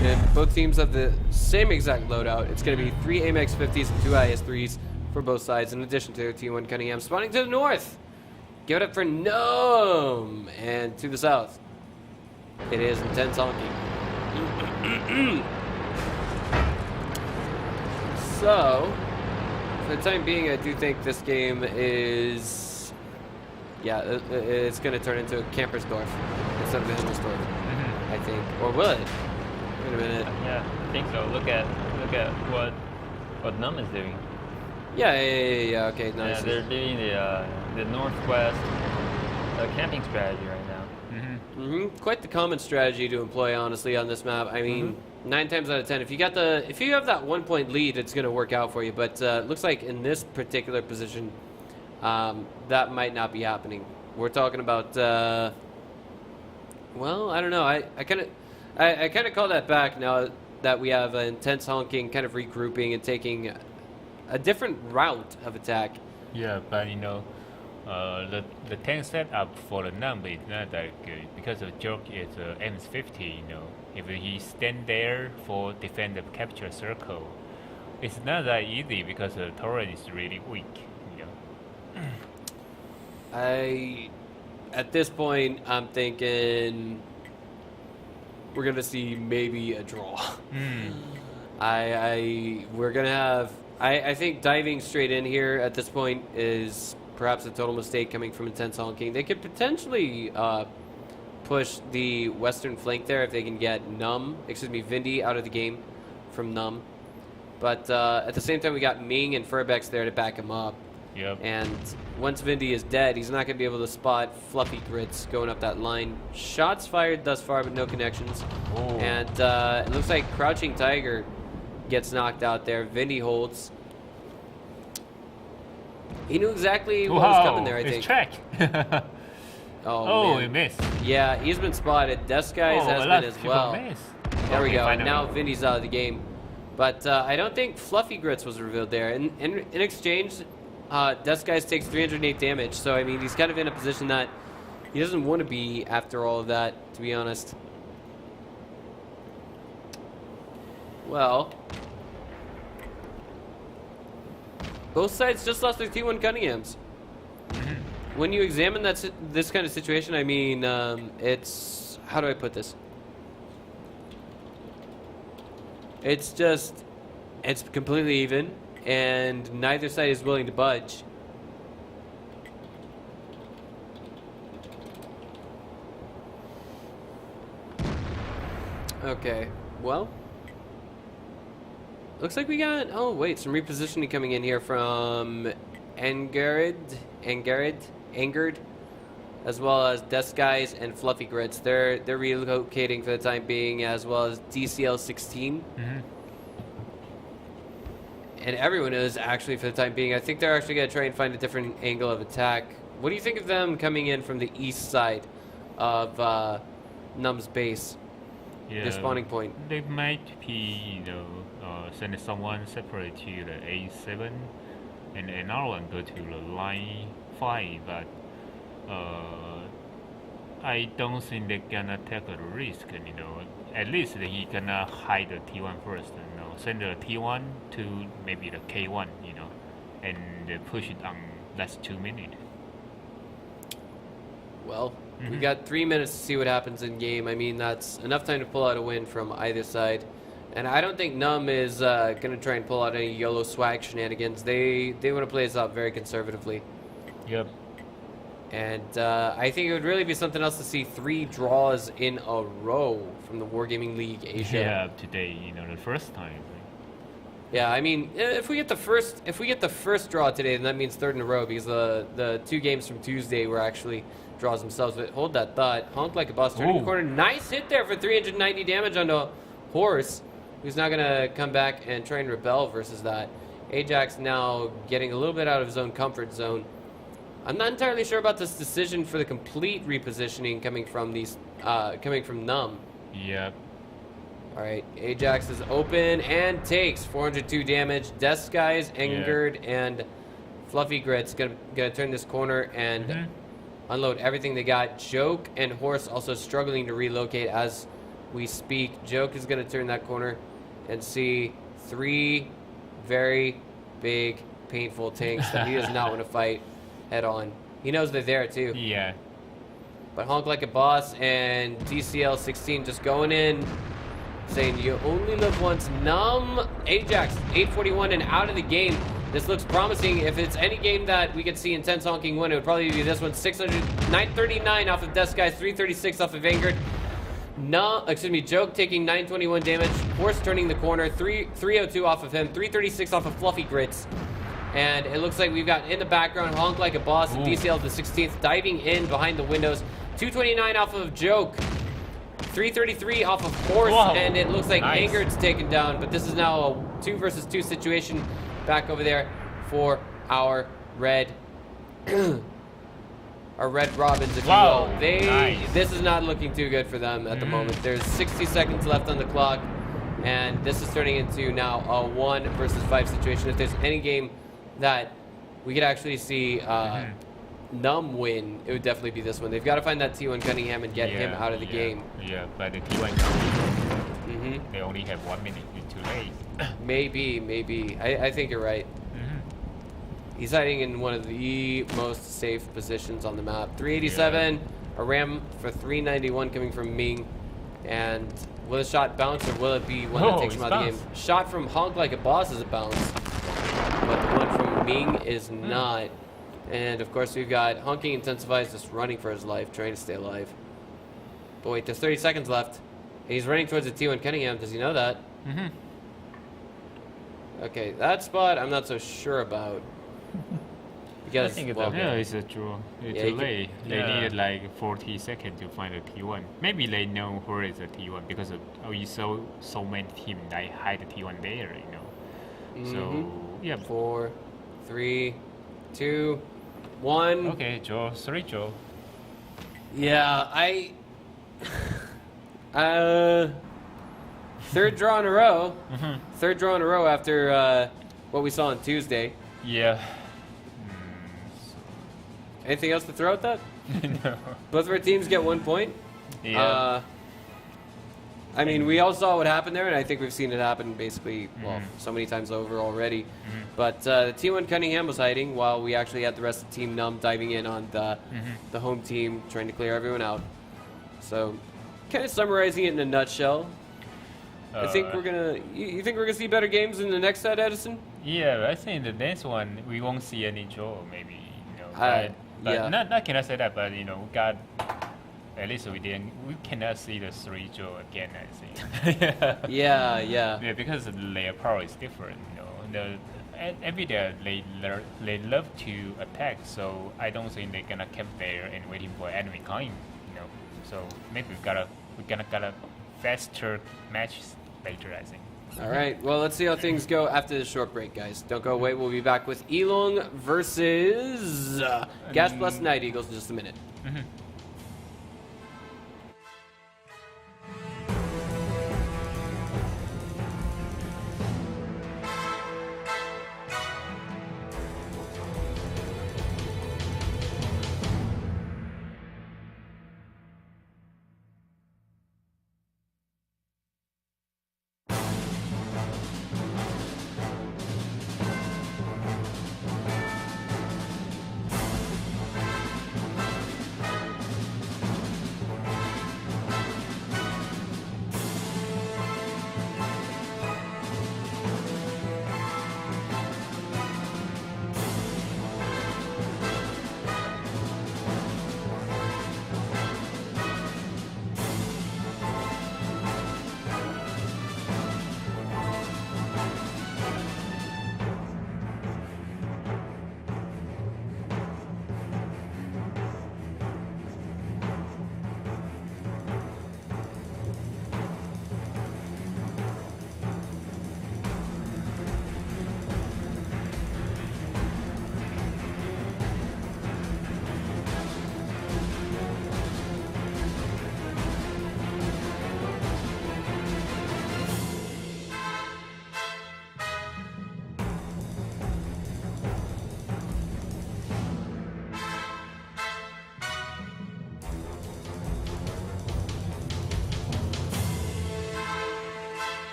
And both teams have the same exact loadout. It's going to be 3 AMX 50s and 2 IS3s for both sides, in addition to T1 Cunningham spawning to the north. Give it up for Gnome! And to the south, it is Intense Honking. So, for the time being, I do think this game is... Yeah, it's going to turn into a Campersdorf instead of a Himmelsdorf, I think. Or will it? Wait a minute. Yeah, I think so. Look at what Num is doing. Yeah, okay, nice. Yeah, they're doing the northwest camping strategy right now. Quite the common strategy to employ, honestly, on this map. I mean, 9 times out of 10, if you have that 1 point lead, it's going to work out for you. But looks like in this particular position, that might not be happening. We're talking about, well, I don't know. I kind of call that back now that we have Intense Honking kind of regrouping and taking a different route of attack. Yeah, but the tank setup for the Num is not that good because the joke is M50. If he stand there for defend the capture circle, it's not that easy because the turret is really weak. At this point, I'm thinking we're gonna see maybe a draw. We're gonna have. I think diving straight in here at this point is perhaps a total mistake coming from Intense Honking. They could potentially push the western flank there if they can get Vindy out of the game from Num. But at the same time, we got Ming and Furbex there to back him up. Yep. And once Vindy is dead, he's not going to be able to spot Fluffy Grits going up that line. Shots fired thus far, but no connections. Oh. And it looks like Crouching Tiger gets knocked out there. Vindy holds. He knew exactly what was coming there, I think. It's track. Oh, he missed. Yeah, he's been spotted. Disguise has been as well. There we go. Finally. Now Vindy's out of the game. But I don't think Fluffy Grits was revealed there. In exchange, Disguise takes 308 damage. So, I mean, he's kind of in a position that he doesn't want to be after all of that, to be honest. Well, both sides just lost their T1 Cunninghams. When you examine this kind of situation, I mean, it's... How do I put this? It's completely even, and neither side is willing to budge. Okay, well... Looks like we got... Oh, wait, some repositioning coming in here from Angered, as well as Disguise and Fluffy Grits. They're relocating for the time being, as well as DCL 16. And everyone is actually for the time being. I think they're actually going to try and find a different angle of attack. What do you think of them coming in from the east side of Num's base? Yeah, their spawning point. They might be, send someone separate to the A7 and another one go to the line 5, but I don't think they're gonna take a risk, At least he gonna hide the T1 first, send the T1 to maybe the K1, and push it on last 2 minutes. Well, We got 3 minutes to see what happens in game. I mean, that's enough time to pull out a win from either side. And I don't think Num is going to try and pull out any YOLO swag shenanigans. They want to play this out very conservatively. Yep. And I think it would really be something else to see 3 draws in a row from the Wargaming League Asia. Yeah, today, the first time. Yeah, I mean, if we get the first draw today, then that means 3rd in a row because the 2 games from Tuesday were actually draws themselves. But hold that thought. Honk like a boss, turning the corner. Nice hit there for 390 damage on the horse, who's now gonna come back and try and rebel versus that. Ajax now getting a little bit out of his own comfort zone. I'm not entirely sure about this decision for the complete repositioning coming from Num. Yep. All right, Ajax is open and takes 402 damage. Death Skies, Angered, and Fluffy Grits gonna turn this corner and unload everything they got. Joke and Horse also struggling to relocate as we speak. Joke is gonna turn that corner and see 3 very big, painful tanks that he does not want to fight head on. He knows they're there too. Yeah. But Honk like a boss and DCL 16 just going in, saying you only live once. Num Ajax 841 and out of the game. This looks promising. If it's any game that we could see intense honking win, it would probably be this one. 939 off of Death Skies, 336 off of Angered. Joke taking 921 damage. Horse turning the corner, 302 off of him, 336 off of Fluffy Grits. And it looks like we've got in the background Honk like a boss and DCL the 16th diving in behind the windows. 229 off of Joke. 333 off of Horse, and it looks like Angered's taken down, but this is now a 2 versus 2 situation back over there for our red Robins, if you will. This is not looking too good for them at the moment. There's 60 seconds left on the clock, and this is turning into now a 1 versus 5 situation. If there's any game that we could actually see Num win, it would definitely be this one. They've got to find that T1 Cunningham and get him out of the game. Yeah, but the T1 they only have 1 minute. It's too late. Maybe. I think you're right. He's hiding in one of the most safe positions on the map. 387, a ram for 391 coming from Ming. And will the shot bounce or will it be one that takes him out of the game? Shot from Honk like a boss is a bounce, but the one from Ming is not. And of course we've got Honking Intensifies just running for his life, trying to stay alive. But wait, there's 30 seconds left. He's running towards the T1 Cunningham. Does he know that? Okay, that spot I'm not so sure about. Because, it's a draw. It's too late. They needed like 40 seconds to find a T1. Maybe they know where is a T1 because we saw so many teams that hide the T1 there, So, yeah. 4, 3, 2, 1. Okay, Joe. Sorry, Joe. Yeah, third draw in a row. Third draw in a row after what we saw on Tuesday. Yeah. Anything else to throw at that? No. Both of our teams get 1 point. Yeah. I mean, we all saw what happened there, and I think we've seen it happen basically, so many times over already. But the T1 Cunningham was hiding while we actually had the rest of the team Num diving in on the home team, trying to clear everyone out. So, kind of summarizing it in a nutshell, I think we're gonna. You think we're gonna see better games in the next set, Edison? Yeah, I think the next one we won't see any draw, maybe. Yeah. Not cannot say that, but God, at least we cannot see the 3 draw again. I think. Yeah. Yeah, because their power is different. Every day they love to attack, so I don't think they're gonna keep there and waiting for enemy coming. So maybe we're gonna get a faster match later, I think. All right. Well, let's see how things go after this short break, guys. Don't go away. We'll be back with Elong versus Gas Plus Night Eagles in just a minute.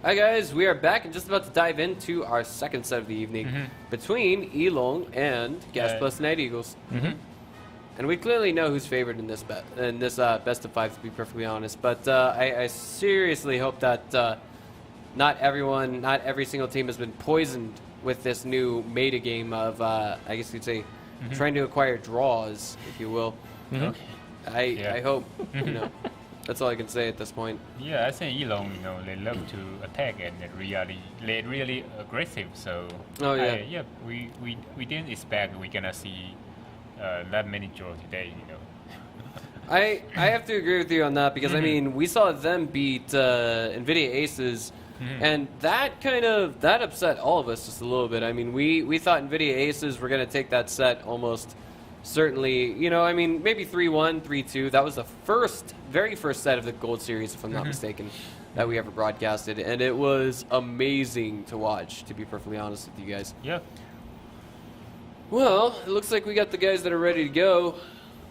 Hi guys, we are back and just about to dive into our second set of the evening between Elong and Gas Plus Night Eagles. And we clearly know who's favored in this best of 5, to be perfectly honest. But I seriously hope that not every single team has been poisoned with this new meta game of, I guess you'd say, trying to acquire draws, if you will. I hope, you know. That's all I can say at this point. Yeah, I think Elon, they love to attack and they're really aggressive. So we didn't expect we're gonna see that many draws today. I have to agree with you on that because I mean we saw them beat NVIDIA Aces, and that upset all of us just a little bit. I mean we thought NVIDIA Aces were gonna take that set almost. Certainly, I mean, maybe 3-1, 3-2. That was the very first set of the Gold Series, if I'm not mistaken, that we ever broadcasted. And it was amazing to watch, to be perfectly honest with you guys. Yeah. Well, it looks like we got the guys that are ready to go.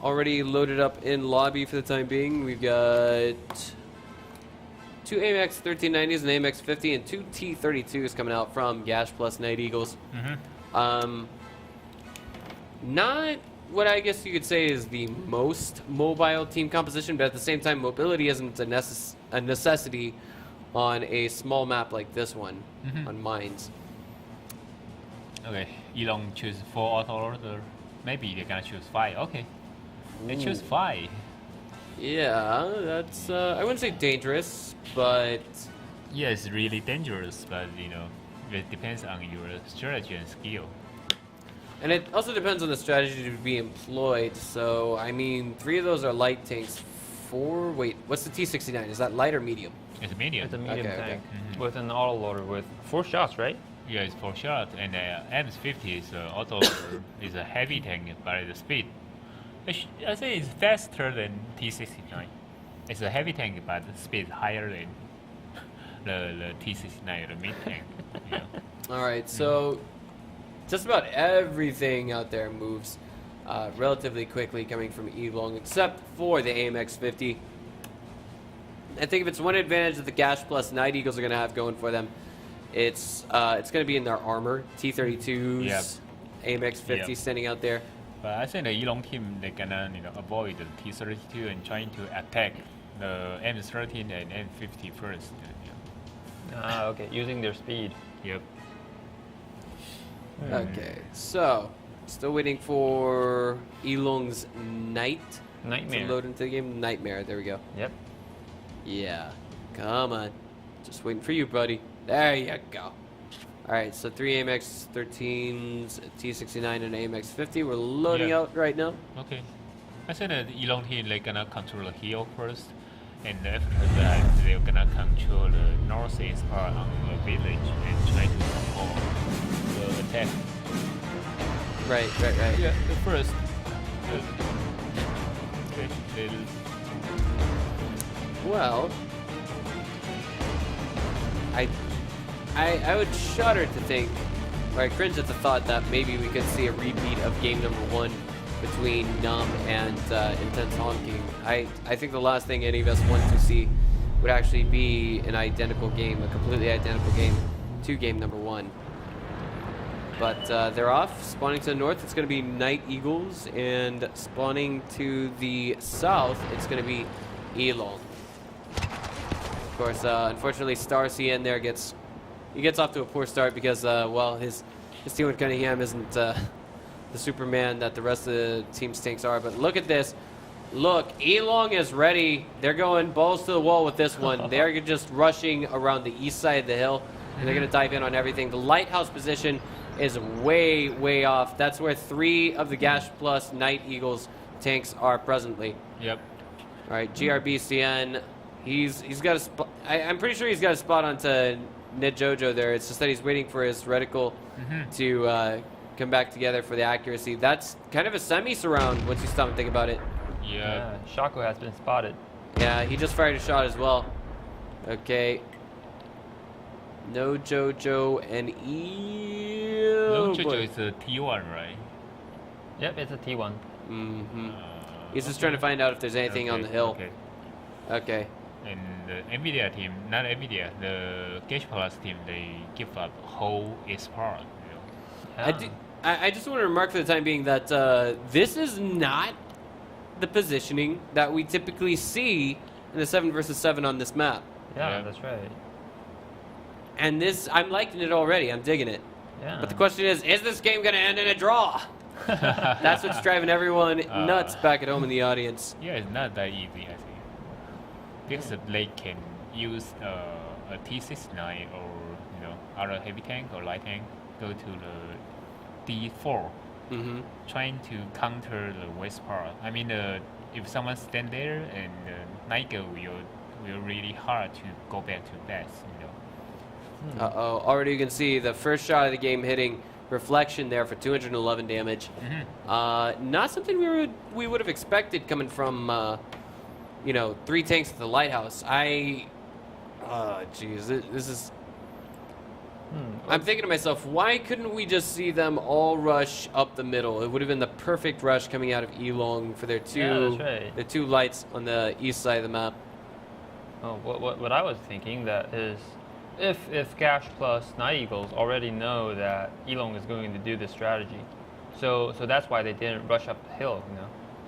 Already loaded up in lobby for the time being. We've got 2 AMX 1390s, an AMX 50, and 2 T32s coming out from Gas Plus Night Eagles. Not what I guess you could say is the most mobile team composition, but at the same time, mobility isn't a necessity on a small map like this one, on Mines. Okay, Elon choose 4 auto order. Maybe they're gonna choose 5. Okay, they choose 5. Yeah, that's I wouldn't say dangerous, but yeah, it's really dangerous. But it depends on your strategy and skill. And it also depends on the strategy to be employed. So, I mean, 3 of those are light tanks. 4, wait, what's the T69? Is that light or medium? It's a medium. It's a medium Okay, tank with an auto loader with 4 shots, right? Yeah, it's 4 shots. And MS50 is auto loader. Is a heavy tank by the speed. I say it's faster than T69. It's a heavy tank, but the speed is higher than the T69, the mid tank. All right, so just about everything out there moves relatively quickly coming from Elong, except for the AMX 50. I think if it's one advantage that the Gas Plus Night Eagles are going to have going for them, it's going to be in their armor. T32s, AMX 50 standing out there. But I think the Elong team, they're going to avoid the T32 and trying to attack the M13 and M50 first. Okay, using their speed. Yep. Okay, so still waiting for Elong's Nightmare to load into the game. Nightmare, there we go. Yep. Yeah, come on. Just waiting for you, buddy. There you go. Alright, so 3 AMX 13s, T69, and AMX 50. We're loading out right now. Okay. I said that Elong team, they're gonna control the hill first, and after that, they're gonna control the northeast part of the village and try to support the attack. Right. Yeah, the first. Well, I would shudder to think, or I cringe at the thought that maybe we could see a repeat of game number 1 between Numb and Intense Honking. I think the last thing any of us want to see would actually be an identical game, a completely identical game to game number 1. But they're off, spawning to the north, it's going to be Night Eagles, and spawning to the south, it's going to be Elong. Of course, unfortunately, Star CN there gets off to a poor start because, well, his team with Cunningham isn't the Superman that the rest of the team's tanks are. But look at this. Look, Elong is ready. They're going balls to the wall with this one. They're just rushing around the east side of the hill, and they're going to dive in on everything. The lighthouse position is way, way off. That's where 3 of the Gas Plus Night Eagles tanks are presently. Yep. All right, GRBCN. He's got a spot. I'm pretty sure he's got a spot onto Nid Jojo there. It's just that he's waiting for his reticle to come back together for the accuracy. That's kind of a semi-surround once you stop and think about it. Yeah. Shaco has been spotted. Yeah, he just fired a shot as well. Okay. No Jojo and No Jojo is a T1, right? Yep, it's a T1. He's just trying to find out if there's anything on the hill. Okay. Okay. And the NVIDIA team, not NVIDIA, the Gage Plus team, they give up whole S-part. I just want to remark for the time being that this is not the positioning that we typically see in the 7 versus 7 on this map. Yeah, that's right. And this, I'm liking it already. I'm digging it. Yeah. But the question is this game going to end in a draw? That's what's driving everyone nuts back at home in the audience. Yeah, it's not that easy, I think. Because they can use a T69 or other heavy tank or light tank, go to the D4, trying to counter the west part. I mean, if someone stand there and Niger will really hard to go back to base. Uh-oh, already you can see the first shot of the game hitting reflection there for 211 damage. Not something we would have expected coming from 3 tanks at the lighthouse. This is. I'm thinking to myself, why couldn't we just see them all rush up the middle? It would have been the perfect rush coming out of Elong for their their 2 lights on the east side of the map. Oh, what I was thinking that is, if Gash plus Night Eagles already know that Elong is going to do this strategy, so that's why they didn't rush up the hill,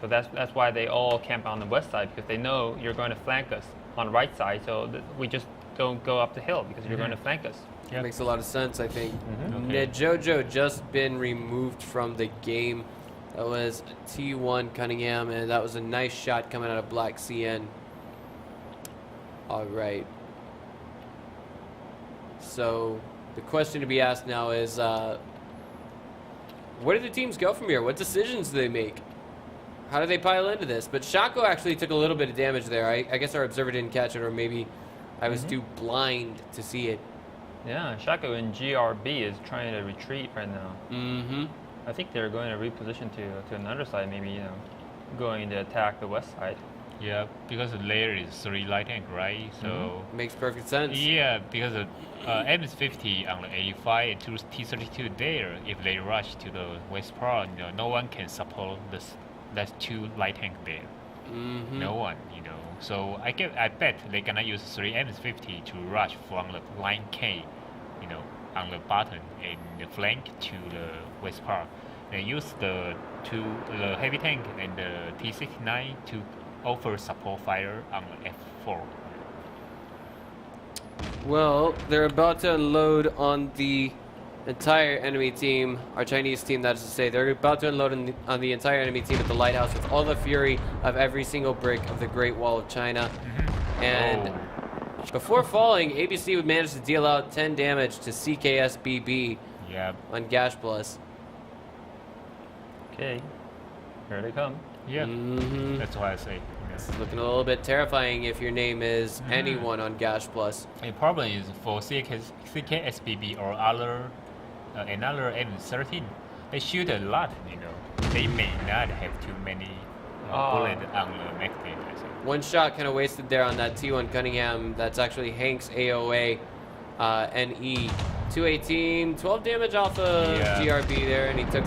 So that's why they all camp on the west side, because they know you're going to flank us on the right side. So we just don't go up the hill because you're going to flank us. Yep. Makes a lot of sense, I think. Okay. Jojo just been removed from the game. That was T1 Cunningham, and that was a nice shot coming out of Black CN. All right. So the question to be asked now is, where do the teams go from here? What decisions do they make? How do they pile into this? But Shaco actually took a little bit of damage there. I guess our observer didn't catch it, or maybe I was too blind to see it. Yeah, Shaco in GRB is trying to retreat right now. I think they're going to reposition to another side, maybe going to attack the west side. Yeah, because the layer is 3 light tank, right? So makes perfect sense. Yeah, because the MS50 on the 85 and T32 there, if they rush to the west part, no one can support this. That's 2 light tank there. No one, So I bet they're gonna use 3 MS50 to rush from the line K, on the bottom and the flank to the west part. They use the heavy tank and the T69 to offer support fire on the F4. Well, they're about to unload on the entire enemy team, our Chinese team, that is to say. They're about to unload on the entire enemy team at the lighthouse with all the fury of every single brick of the Great Wall of China. And before falling, ABC would manage to deal out 10 damage to CKSBB on Gash Plus. Okay, here they come. Yeah, that's why I say. It's looking a little bit terrifying if your name is anyone on Gash Plus. The problem is for CKSBB or another M13, they shoot a lot, They may not have too many bullets on the magnet, I think. One shot kind of wasted there on that T1 Cunningham. That's actually Hank's AOA NE. 218, 12 damage off of GRB there, and he took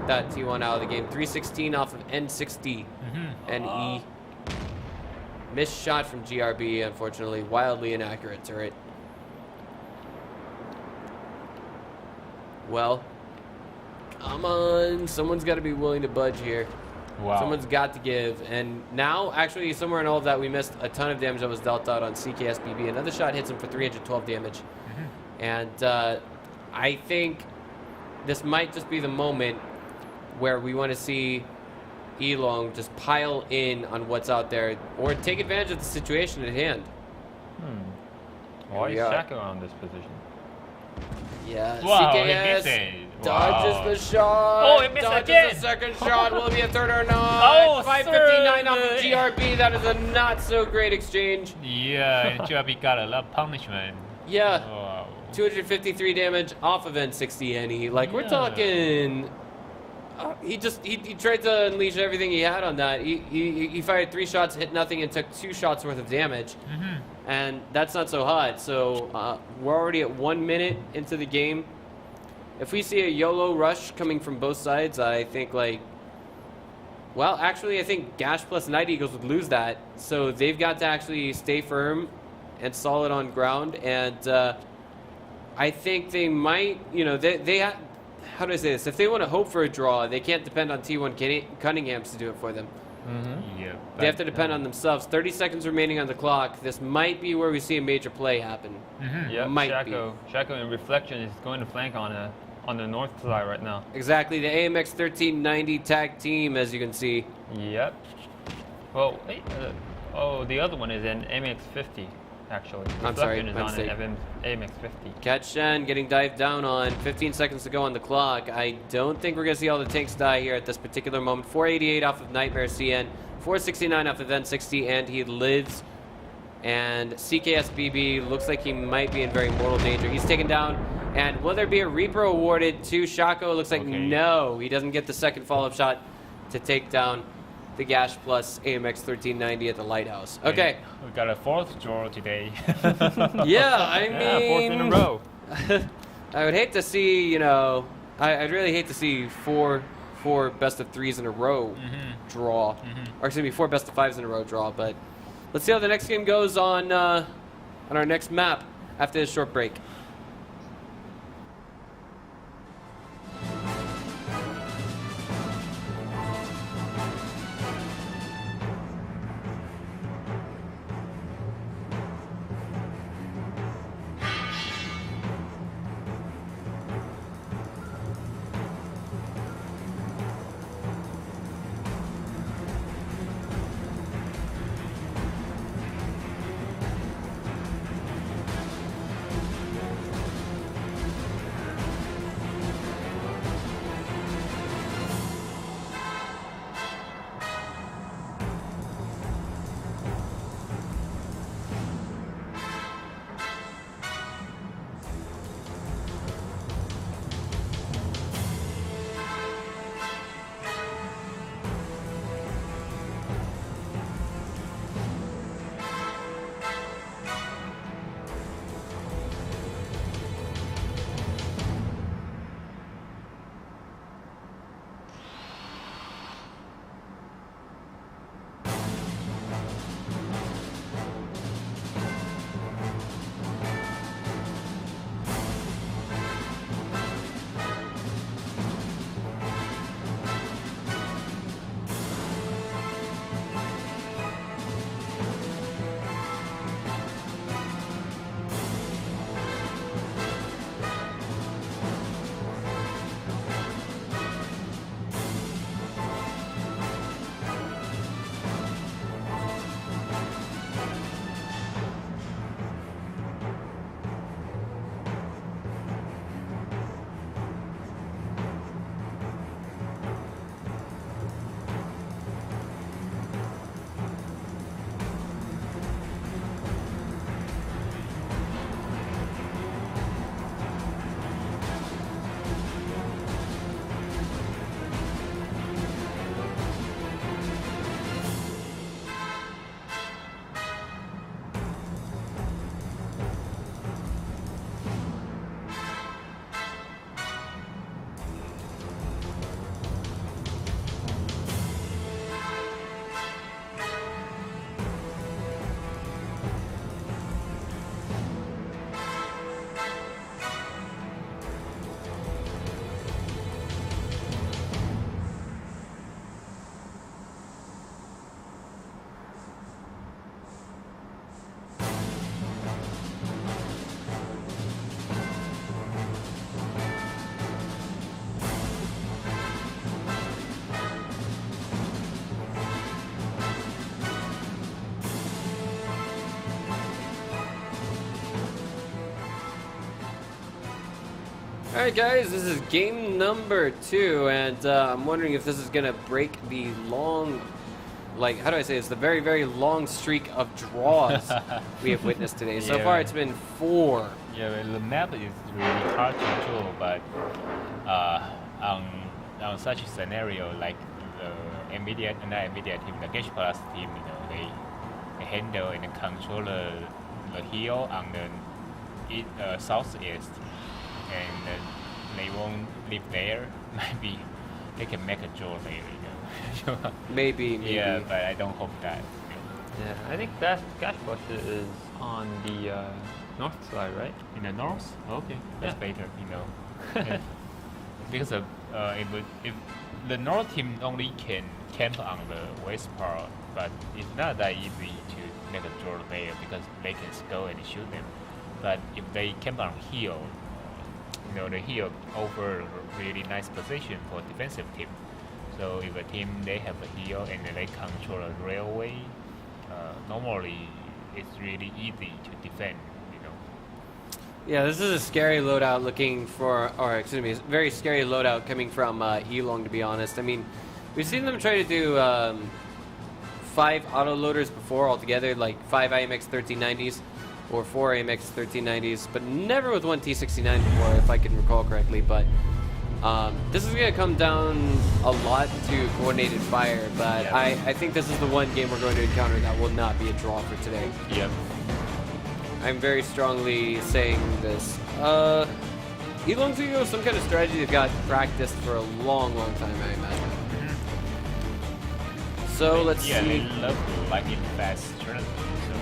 that T1 out of the game. 316 off of N60 NE. Missed shot from GRB, unfortunately. Wildly inaccurate turret. Well, come on. Someone's got to be willing to budge here. Wow. Someone's got to give. And now, actually, somewhere in all of that, we missed a ton of damage that was dealt out on CKSBB. Another shot hits him for 312 damage. And I think this might just be the moment where we want to see Elong just pile in on what's out there or take advantage of the situation at hand. Why is Shaco on this position? Yeah, wow, CKS dodges the shot. Oh, it missed dodges again. the second shot. Will it be a third or not? 559 off of third. GRB. That is a not so great exchange. Yeah, and GRB got a lot of punishment. Yeah. Wow. 253 damage off of N60 NE. Like, we're talking... he tried to unleash everything he had on that. He fired 3 shots, hit nothing, and took 2 shots worth of damage. And that's not so hot. So we're already at 1 minute into the game. If we see a YOLO rush coming from both sides, I think, like, Well, actually, I think Gash plus Night Eagles would lose that, so they've got to actually stay firm and solid on ground, and I think they might, how do I say this? If they want to hope for a draw, they can't depend on T1 Cunninghams to do it for them. Yeah. They have to depend on themselves. 30 seconds remaining on the clock. This might be where we see a major play happen. Yep, Might Shaco in reflection is going to flank on the north side right now. Exactly, the AMX 1390 tag team, as you can see. Yep. Well, wait, the other one is an AMX 50 actually. I'm sorry, Reflection is my on mistake. an AMX 50. Catch Shen getting dived down on. 15 seconds to go on the clock. I don't think we're going to see all the tanks die here at this particular moment. 488 off of Nightmare CN. 469 off of N60, and he lives. And CKSBB looks like he might be in very mortal danger. He's taken down. And will there be a Reaper awarded to Shaco? It looks like no. He doesn't get the second follow-up shot to take down the Gash plus AMX 1390 at the Lighthouse. Okay. We got a 4th draw today. Yeah, I mean... Yeah, 4th in a row. I would hate to see, I'd really hate to see four best of 3s in a row draw. Or excuse me, 4 best of 5s in a row draw. But let's see how the next game goes on our next map after this short break. Alright guys, this is game number 2, and I'm wondering if this is going to break the long, how do I say this, the very, very long streak of draws we have witnessed today. So far it's been 4. Yeah, well, the map is really hard to control, but on such a scenario like the NVIDIA and NVIDIA team, the Gage Plus team, they handle and control the hill on the southeast, and they won't live there. Maybe they can make a draw there. Maybe. Yeah, but I don't hope that. Yeah, I think that Gash Plus is on the north side, right? In the north, okay, that's Yeah. better, Yeah. Because if the north team only can camp on the west part, but it's not that easy to make a draw there because they can go and shoot them. But if they camp on hill, the hill offer a really nice position for defensive team. So if a team they have a hill and they control a railway, normally it's really easy to defend. Yeah, this is a scary loadout very scary loadout coming from Elong, to be honest. I mean, we've seen them try to do 5 autoloaders before altogether, like 5 IMX 1390s or 4 AMX 1390s, but never with one T69 before, if I can recall correctly. But this is going to come down a lot to coordinated fire, but Yeah. I think this is the one game we're going to encounter that will not be a draw for today. Yep. I'm very strongly saying this. Elong's going to go some kind of strategy that got practiced for a long, long time, I imagine. So let's Yeah, see. they love lightning fast tournament, so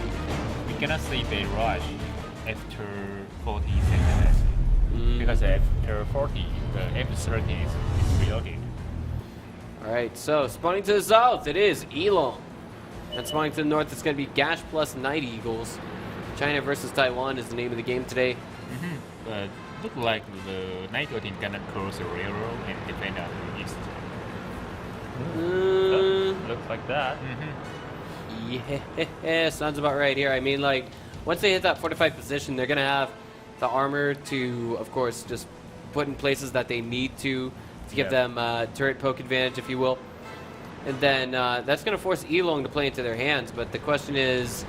we cannot say they rush after 40 seconds. Because after 40, the M30 is reloaded. Alright, so spawning to the south, it is Elong. And spawning to the north, it's going to be Gash plus Night Eagles. China versus Taiwan is the name of the game today. But look like the Night 13 gonna cross the railroad and defend on the east. Looks like that. Yeah, sounds about right here. I mean, like, once they hit that fortified position, they're going to have the armor to, of course, just put in places that they need to give them turret poke advantage, if you will. And then that's going to force Elong to play into their hands. But the question is,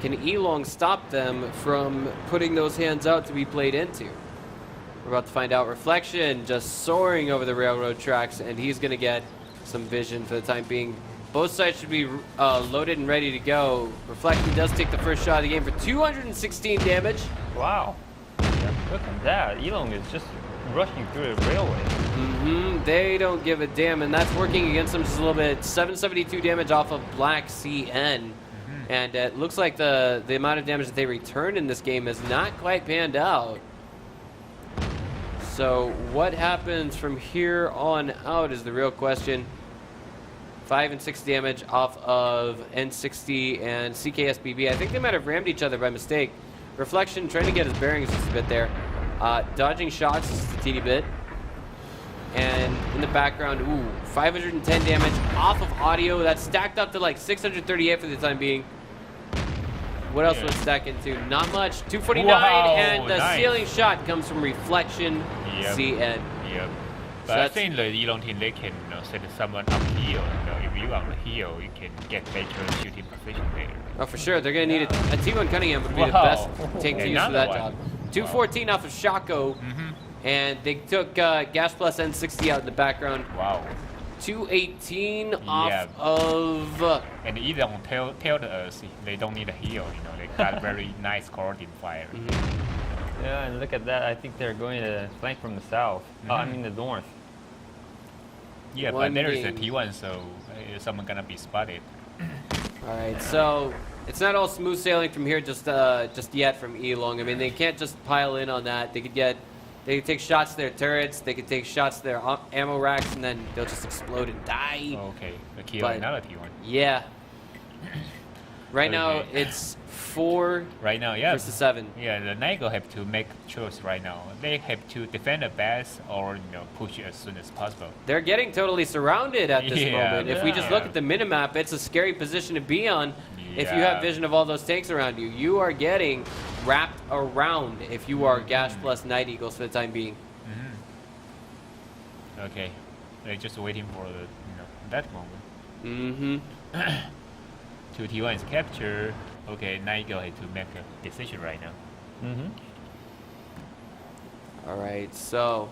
can Elong stop them from putting those hands out to be played into? We're about to find out. Reflection just soaring over the railroad tracks, and he's going to get some vision for the time being. Both sides should be loaded and ready to go. Reflection does take the first shot of the game for 216 damage. Wow. Look at that. Elong is just rushing through the railway. They don't give a damn, and that's working against them just a little bit. 772 damage off of Black CN. And it looks like the amount of damage that they returned in this game is not quite panned out. So what happens from here on out is the real question. 5 and 6 damage off of N60 and CKSBB. I think they might have rammed each other by mistake. Reflection trying to get his bearings just a bit there. Dodging shots just a teeny bit. And in the background, 510 damage off of audio. That's stacked up to like 638 for the time being. What else would it stack into? Not much. 249, Wow, and the nice. ceiling shot comes from Reflection CN. Yep. So But I that's- think the Elon team, they can send someone up here. If you on the hill, you can get better shooting position there. Oh, for sure. They're going to need a T1 Cunningham would be the Wow. best tank to use for that Another job. one. 214 off of Shako. And they took Gas Plus N60 out in the background. Wow. 218 Yeah. off of... And Elon tell us they don't need a heal. They got very nice coordinate fire. Yeah, and look at that. I think they're going to flank from the south. I mean the north. Yeah, One but there is a game. T1, so someone gonna be spotted. All right, so it's not all smooth sailing from here just yet from Elong. I mean, they can't just pile in on that. They could take shots to their turrets. They could take shots to their ammo racks, and then they'll just explode and die. Okay, the kill But- another T1. Yeah. Right now, Okay. it's 4 Right now, yeah. versus 7. Yeah, the Nigo have to make choice right now. They have to defend the base or push it as soon as possible. They're getting totally surrounded at this Yeah. moment. If we just look Yeah. at the minimap, it's a scary position to be on if you Yeah. have vision of all those tanks around you. You are getting wrapped around if you are Gash plus Night Eagles for the time being. Okay, they're just waiting for the that moment. 2 T1 is captured. Okay, Nigo had to make a decision right now. All right, so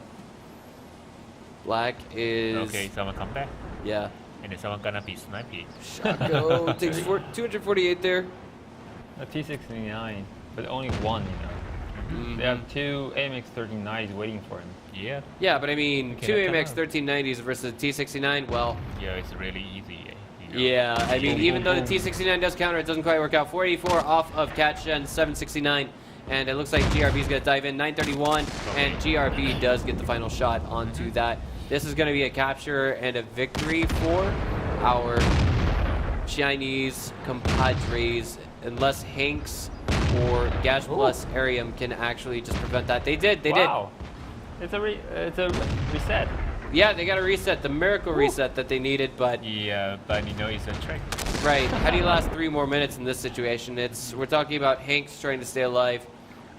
Black is... Okay, someone come back, Yeah. and then someone gonna be sniping. Shako takes 248 there. A T69, but only one. They have two AMX 1390s waiting for him. Yeah. Yeah, but I mean, Okay, two that's AMX enough. 1390s versus a T69, well, Yeah, it's really easy. yeah, I mean, Boom, even boom, though the boom. T69 does counter, it doesn't quite work out. 484 off of Catchen 769, and it looks like GRB's going to dive in 931, and GRB does get the final shot onto that. This is going to be a capture and a victory for our Chinese compadres, unless Hanks or Gash Plus Arium can actually just prevent that. They did. Wow. It's a reset. Yeah, they got a reset, the miracle reset that they needed, but Yeah, but it's a trick. right, how do you last 3 more minutes in this situation? We're talking about Hanks trying to stay alive,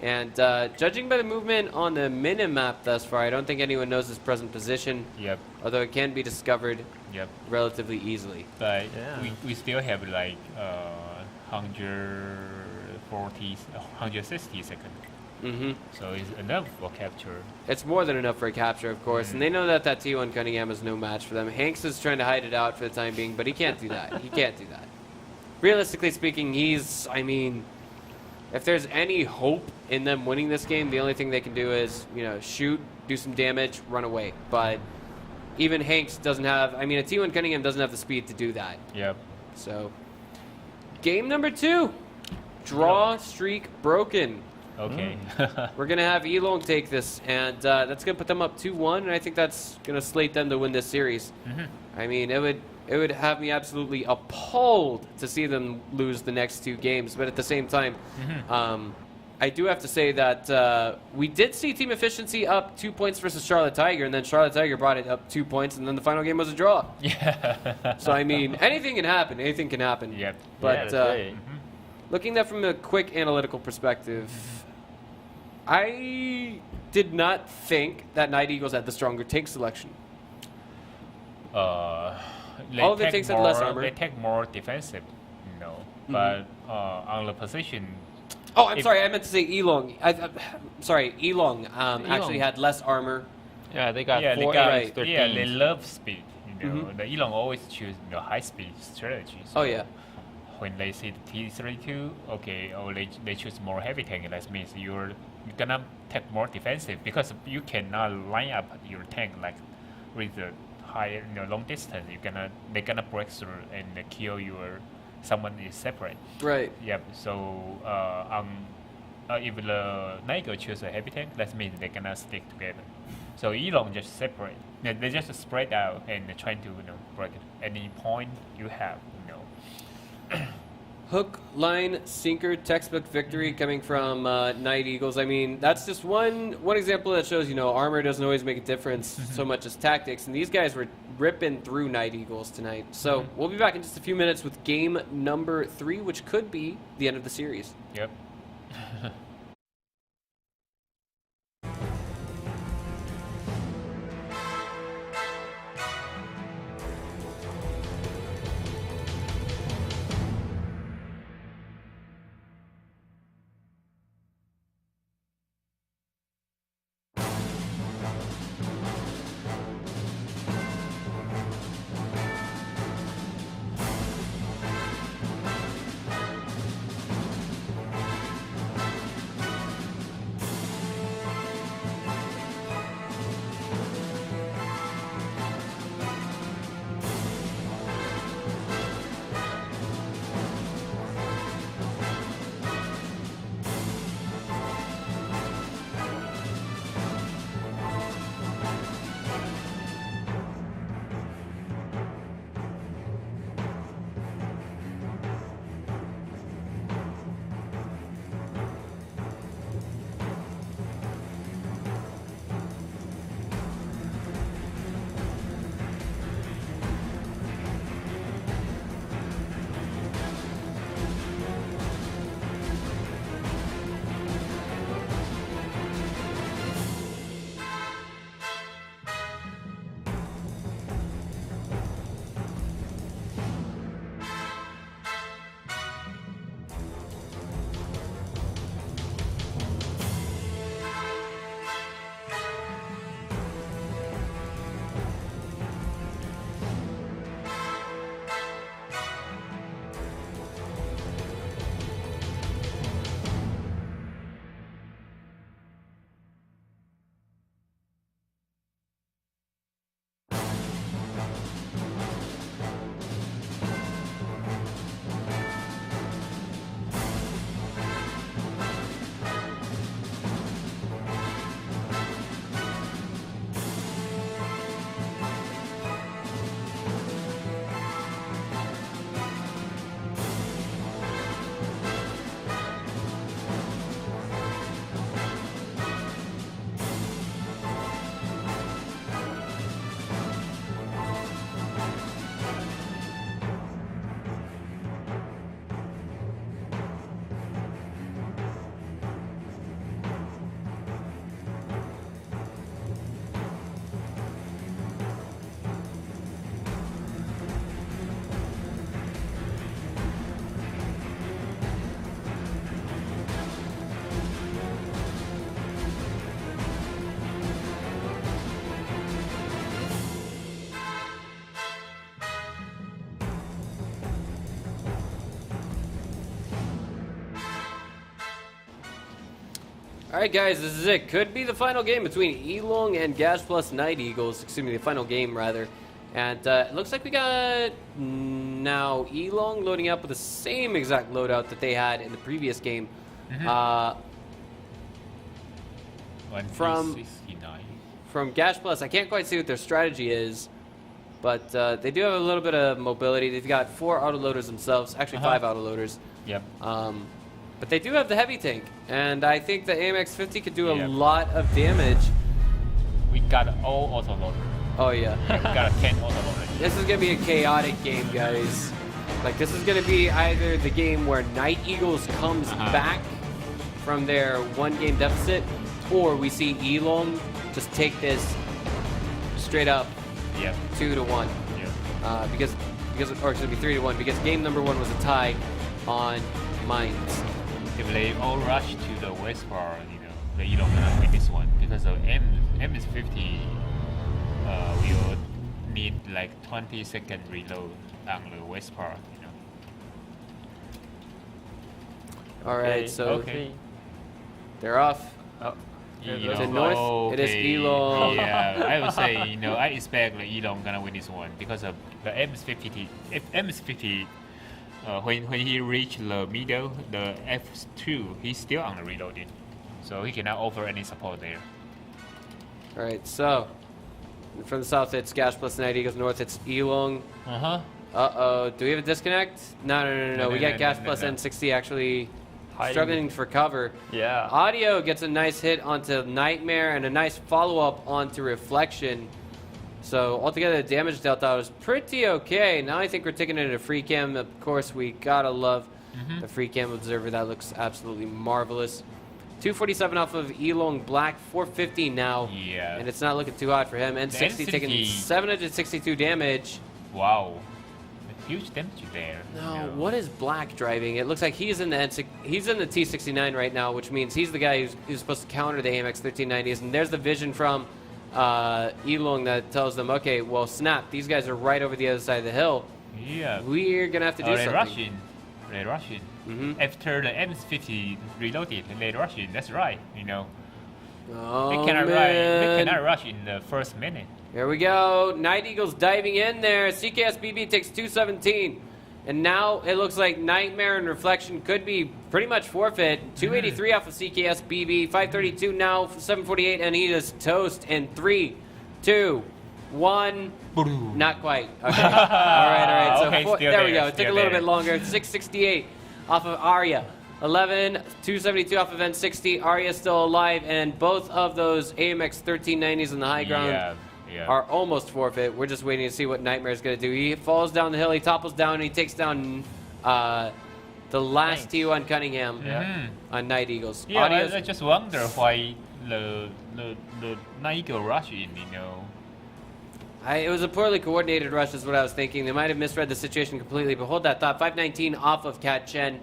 and judging by the movement on the minimap thus far, I don't think anyone knows his present position, Yep. although it can be discovered Yep. relatively easily. But Yeah. we still have like 140, 160 seconds. hmm So it's enough for capture. It's more than enough for a capture, of course, and they know that that T1 Cunningham is no match for them. Hanks is trying to hide it out for the time being, but he can't do that. He can't do that. Realistically speaking, I mean, if there's any hope in them winning this game, the only thing they can do is, shoot, do some damage, run away. But even Hanks doesn't have, a T1 Cunningham doesn't have the speed to do that. Yep. So, game number 2. Draw streak broken. Okay. We're going to have Elong take this, and that's going to put them up 2-1, and I think that's going to slate them to win this series. I mean, it would have me absolutely appalled to see them lose the next 2 games, but at the same time, I do have to say that we did see team efficiency up 2 points versus Charlotte Tiger, and then Charlotte Tiger brought it up 2 points, and then the final game was a draw. Yeah. So, I mean, anything can happen. Anything can happen. Yep. But yeah, that's right. looking at from a quick analytical perspective, I did not think that Night Eagles had the stronger tank selection. They All of the take tanks had less more- armor. They take more defensive, But on the position, Oh, I'm If- sorry. I meant to say Elong. Sorry, Elong actually had less armor. Yeah, they got yeah, they 4 got, AMX 13s. yeah, they love speed. Mhm. The Elon always choose high speed strategy. Oh, So yeah. When they see the T32, okay, they choose more heavy tank. That means you're gonna take more defensive because you cannot line up your tank like with the higher long distance. They're gonna break through and kill someone is separate. Right. Yep. So if the Niger choose a heavy tank, that means they're gonna stick together. So Elon just separate. They just spread out and they're trying to break any point you have. Hook, line, sinker, textbook victory coming from Night Eagles. I mean, that's just one example that shows, armor doesn't always make a difference so much as tactics. And these guys were ripping through Night Eagles tonight. So we'll be back in just a few minutes with game number 3, which could be the end of the series. Yep. All right, guys, this is it. Could be the final game between Elong and Gash Plus Night Eagles. Excuse me, the final game, rather. And it looks like we got now Elong loading up with the same exact loadout that they had in the previous game. From Gash Plus, I can't quite see what their strategy is, but they do have a little bit of mobility. They've got 4 autoloaders themselves, actually 5 autoloaders. Yep. But they do have the heavy tank, and I think the AMX-50 could do a lot of damage. We got all autoloader. Oh, yeah. We got a 10 autoloader. This is going to be a chaotic game, guys. Like, this is going to be either the game where Night Eagles comes back from their 1-game deficit, or we see Elong just take this straight up 2-1. Yeah. Because or it's going to be 3-1, because game number 1 was a tie on mines. If they all rush to the west part, the Elong gonna win this one because of MS50 will need like 20-second reload on the west part. All right, so they're off. Oh. To north, it is Elong. Yeah, I would say, I expect the Elong gonna win this one because of the MS50. If MS50, when he reach the middle, the F2, he's still on the reloading, so he cannot offer any support there. All right, so from the south it's Gash Plus Night Eagles. North it's Elong. Uh-oh, do we have a disconnect? No. We got Gash Plus N60 actually struggling for cover. Yeah. Audio gets a nice hit onto Nightmare and a nice follow-up onto Reflection. So altogether, the damage dealt out is pretty okay. Now I think we're taking it into free cam. Of course, we gotta love the free cam observer. That looks absolutely marvelous. 247 off of Elong Black, 450 now. Yeah. And it's not looking too hot for him. N60 taking 762 damage. Wow. Huge damage there. No, what is Black driving? It looks like he's in the T69 right now, which means he's the guy who's supposed to counter the AMX 1390s. And there's the vision from Elong that tells them, okay, well, snap, these guys are right over the other side of the hill. Yeah. We're gonna have to do something. They're rushing. After the MS50 reloaded, they're rushing. That's right. Oh, they cannot rush in the first minute. Here we go. Night Eagles diving in there. CKS BB takes 217. And now it looks like Nightmare and Reflection could be pretty much forfeit. 283 off of CKS BB. 532 now, 748, and he is toast in 3, 2, 1. Not quite. Okay. all right. So Okay, there we go. It took a little bit longer. 668 off of Arya. 272 off of N60. Arya still alive, and both of those AMX 1390s on the high ground are almost forfeit. We're just waiting to see what Nightmare's going to do. He falls down the hill, he topples down, and he takes down the last T1 Cunningham on Night Eagles. Yeah, I just wonder why the Night Eagle rush in, It was a poorly coordinated rush is what I was thinking. They might have misread the situation completely, but hold that thought. 519 off of Cat Chen.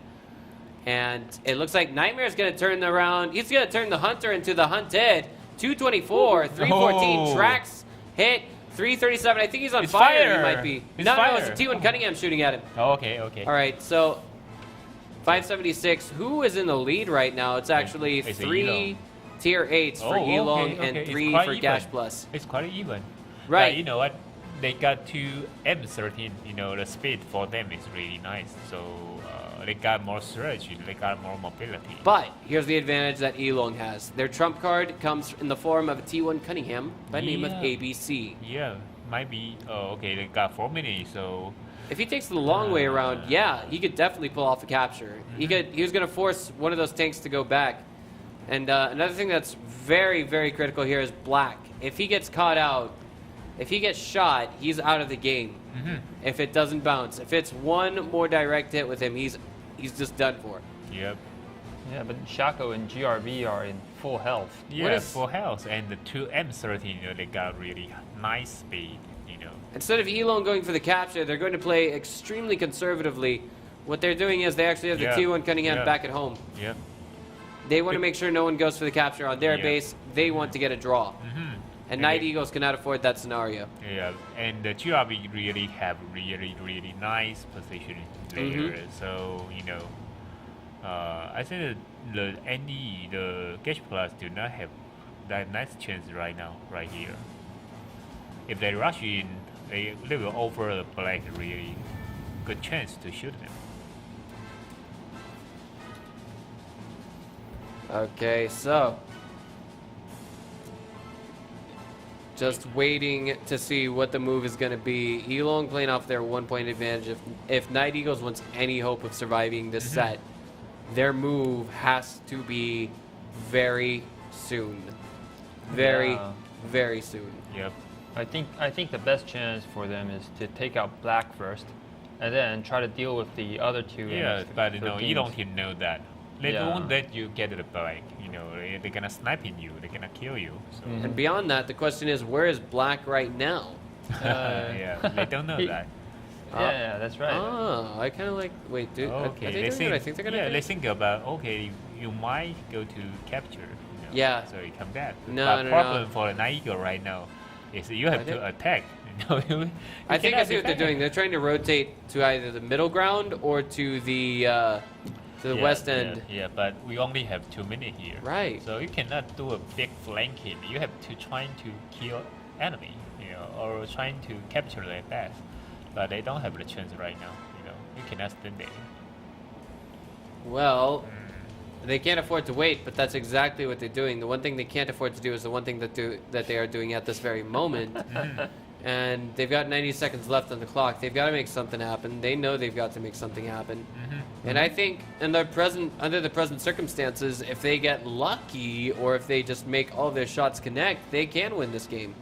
And it looks like Nightmare's going to turn around. He's going to turn the Hunter into the Hunted. 224, 314 tracks, hit, 337. I think he's on fire. He might be. No, it's a T1 Cunningham shooting at him. Oh, okay. All right, so 576. Who is in the lead right now? It's actually 3 tier 8s for Elong and 3 for Gash Plus. It's quite even. Right. But you know what? They got 2 M13. The speed for them is really nice. So they got more surge. They got more mobility. But here's the advantage that Elong has. Their trump card comes in the form of a T1 Cunningham by name of ABC. Yeah, might be. Oh, okay. They got 4 minis, so. If he takes the long way around, he could definitely pull off a capture. He was going to force one of those tanks to go back. And another thing that's very, very critical here is Black. If he gets caught out, if he gets shot, he's out of the game. If it doesn't bounce. If it's one more direct hit with him, he's just done for. Yep. Yeah, but Shaco and GRB are in full health. Yeah, full health. And the 2 M13, they got really nice speed, Instead of Elong going for the capture, they're going to play extremely conservatively. What they're doing is they actually have the T1 Cunningham back at home. Yep. They want to make sure no one goes for the capture on their base. They want to get a draw. And Night Eagles cannot afford that scenario. Yeah, and the GRB really have really nice position there. So, I think the NE, the Gauge Plus do not have that nice chance right now, right here. If they rush in, they will offer the black a really good chance to shoot them. Okay, so just waiting to see what the move is going to be. Elong playing off their 1 point advantage. If Night Eagles wants any hope of surviving this set, their move has to be very soon. Very soon. Yep. I think the best chance for them is to take out black first, and then try to deal with the other two. Yeah, but you know, 13s. Elong team know that. They Yeah. won't let you get the black. You know, they're gonna snipe in you. They're gonna kill you. So And beyond that, the question is, where is black right now? yeah, they don't know that. Yeah, that's right. Oh, I kind of like. Wait, dude. Okay, are they they doing think. what I think they're gonna Yeah, do? they think about okay, you might go to capture. You know, Yeah. So you come back. No, but no, problem no. for the Night Eagle right now is you have I think- to attack. You know, you I think I cannot see what they're defend. doing. They're trying to rotate to either the middle ground or to the Yeah, west end. Yeah, but we only have 2 minutes here. Right. So you cannot do a big flanking. You have to try to kill enemy, you know, or trying to capture their base. But they don't have the chance right now. You know, you cannot stand there. Well, they can't afford to wait, but that's exactly what they're doing. The one thing they can't afford to do is the one thing that they are doing at this very moment. And they've got 90 seconds left on the clock. They've got to make something happen. They know they've got to make something happen. And I think under the present circumstances, if they get lucky or if they just make all their shots connect, they can win this game.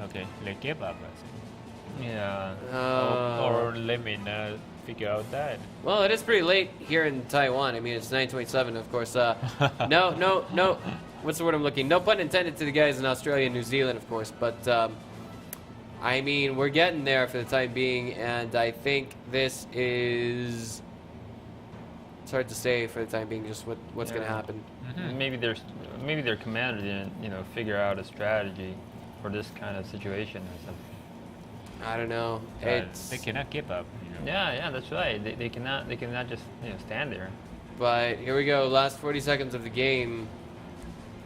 Okay, they give up. I think. Yeah. Or let me figure out that. Well, it is pretty late here in Taiwan. I mean, it's 9:27, of course. No. What's the word I'm looking? No pun intended to the guys in Australia and New Zealand, of course. But, I mean, we're getting there for the time being, and I think this is... It's hard to say for the time being just what's going to Yeah. happen. Maybe their commander didn't, figure out a strategy for this kind of situation or something. I don't know. But It's... they cannot give up. You know. Yeah, that's right. They cannot just stand there. But here we go. Last 40 seconds of the game.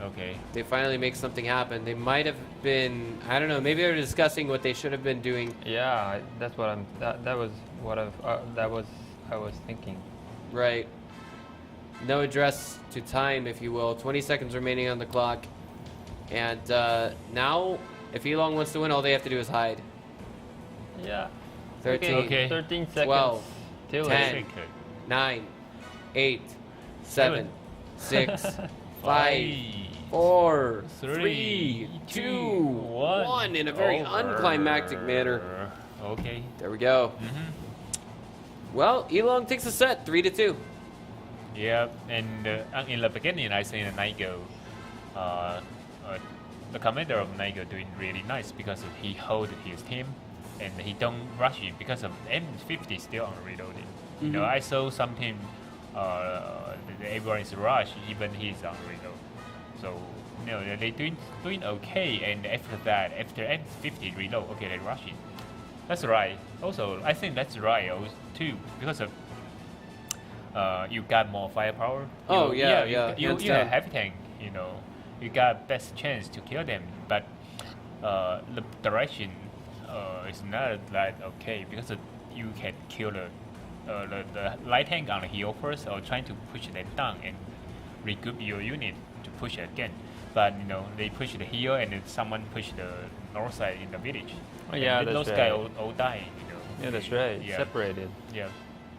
Okay. They finally make something happen. They might have been... I don't know. Maybe they're discussing what they should have been doing. Yeah, that's what I was thinking. Right. No address to time, if you will. 20 seconds remaining on the clock. And now, if Elong wants to win, all they have to do is hide. Yeah. 13, Okay. 13 seconds. 12, till 10. it. 9, 8, 7, 6, 5, 5, 4, 3, 3, 2, 1 in a very unclimactic manner. Okay. There we go. Well, Elong takes the set, 3-2. Yeah, and in the beginning, I think Nigo, the commander of Nigo doing really nice because he hold his team and he don't rush it because of M50 still on reloading. You know, I saw some team, everyone is rush, even he's on reload. So, you know, they doing okay, and after that, after M50 reload, okay, they rush it. That's right. Also, I think that's right too, because of you got more firepower. Oh, yeah, You hands have down. heavy tank. You know, you got best chance to kill them, but the direction is not that okay because you can kill the light tank on the hill first, or trying to push them down and regroup your unit to push again. But you know, they push the hill and then someone push the north side in the village. Oh, yeah, and that's those right. guys all die. You know. Yeah, that's right. Yeah. Separated. Yeah.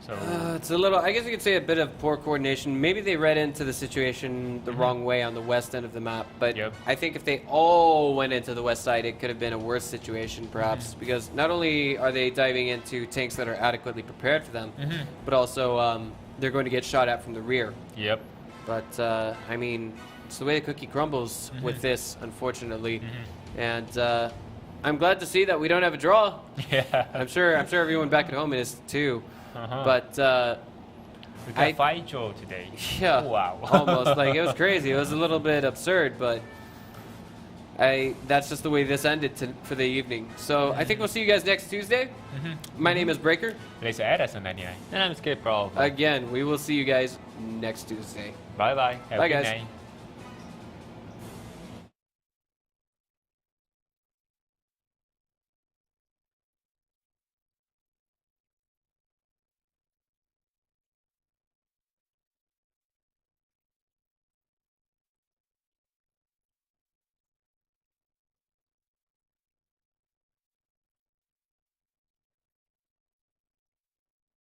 So It's a little, I guess you could say a bit of poor coordination. Maybe they read into the situation the wrong way on the west end of the map, but Yep. I think if they all went into the west side, it could have been a worse situation perhaps, because not only are they diving into tanks that are adequately prepared for them, but also they're going to get shot at from the rear. yep. But, I mean, it's the way the cookie crumbles with this, unfortunately. And I'm glad to see that we don't have a draw. Yeah. I'm sure everyone back at home is too. But We got 5 draw today. yeah, Wow. almost like it was crazy. It was a little bit absurd, but That's just the way this ended for the evening. So I think we'll see you guys next Tuesday. My name is Breaker. Let's add us on 99. And I'm Skip Brawl. Again, we will see you guys next Tuesday. Bye bye. Have Bye, a good guys. night.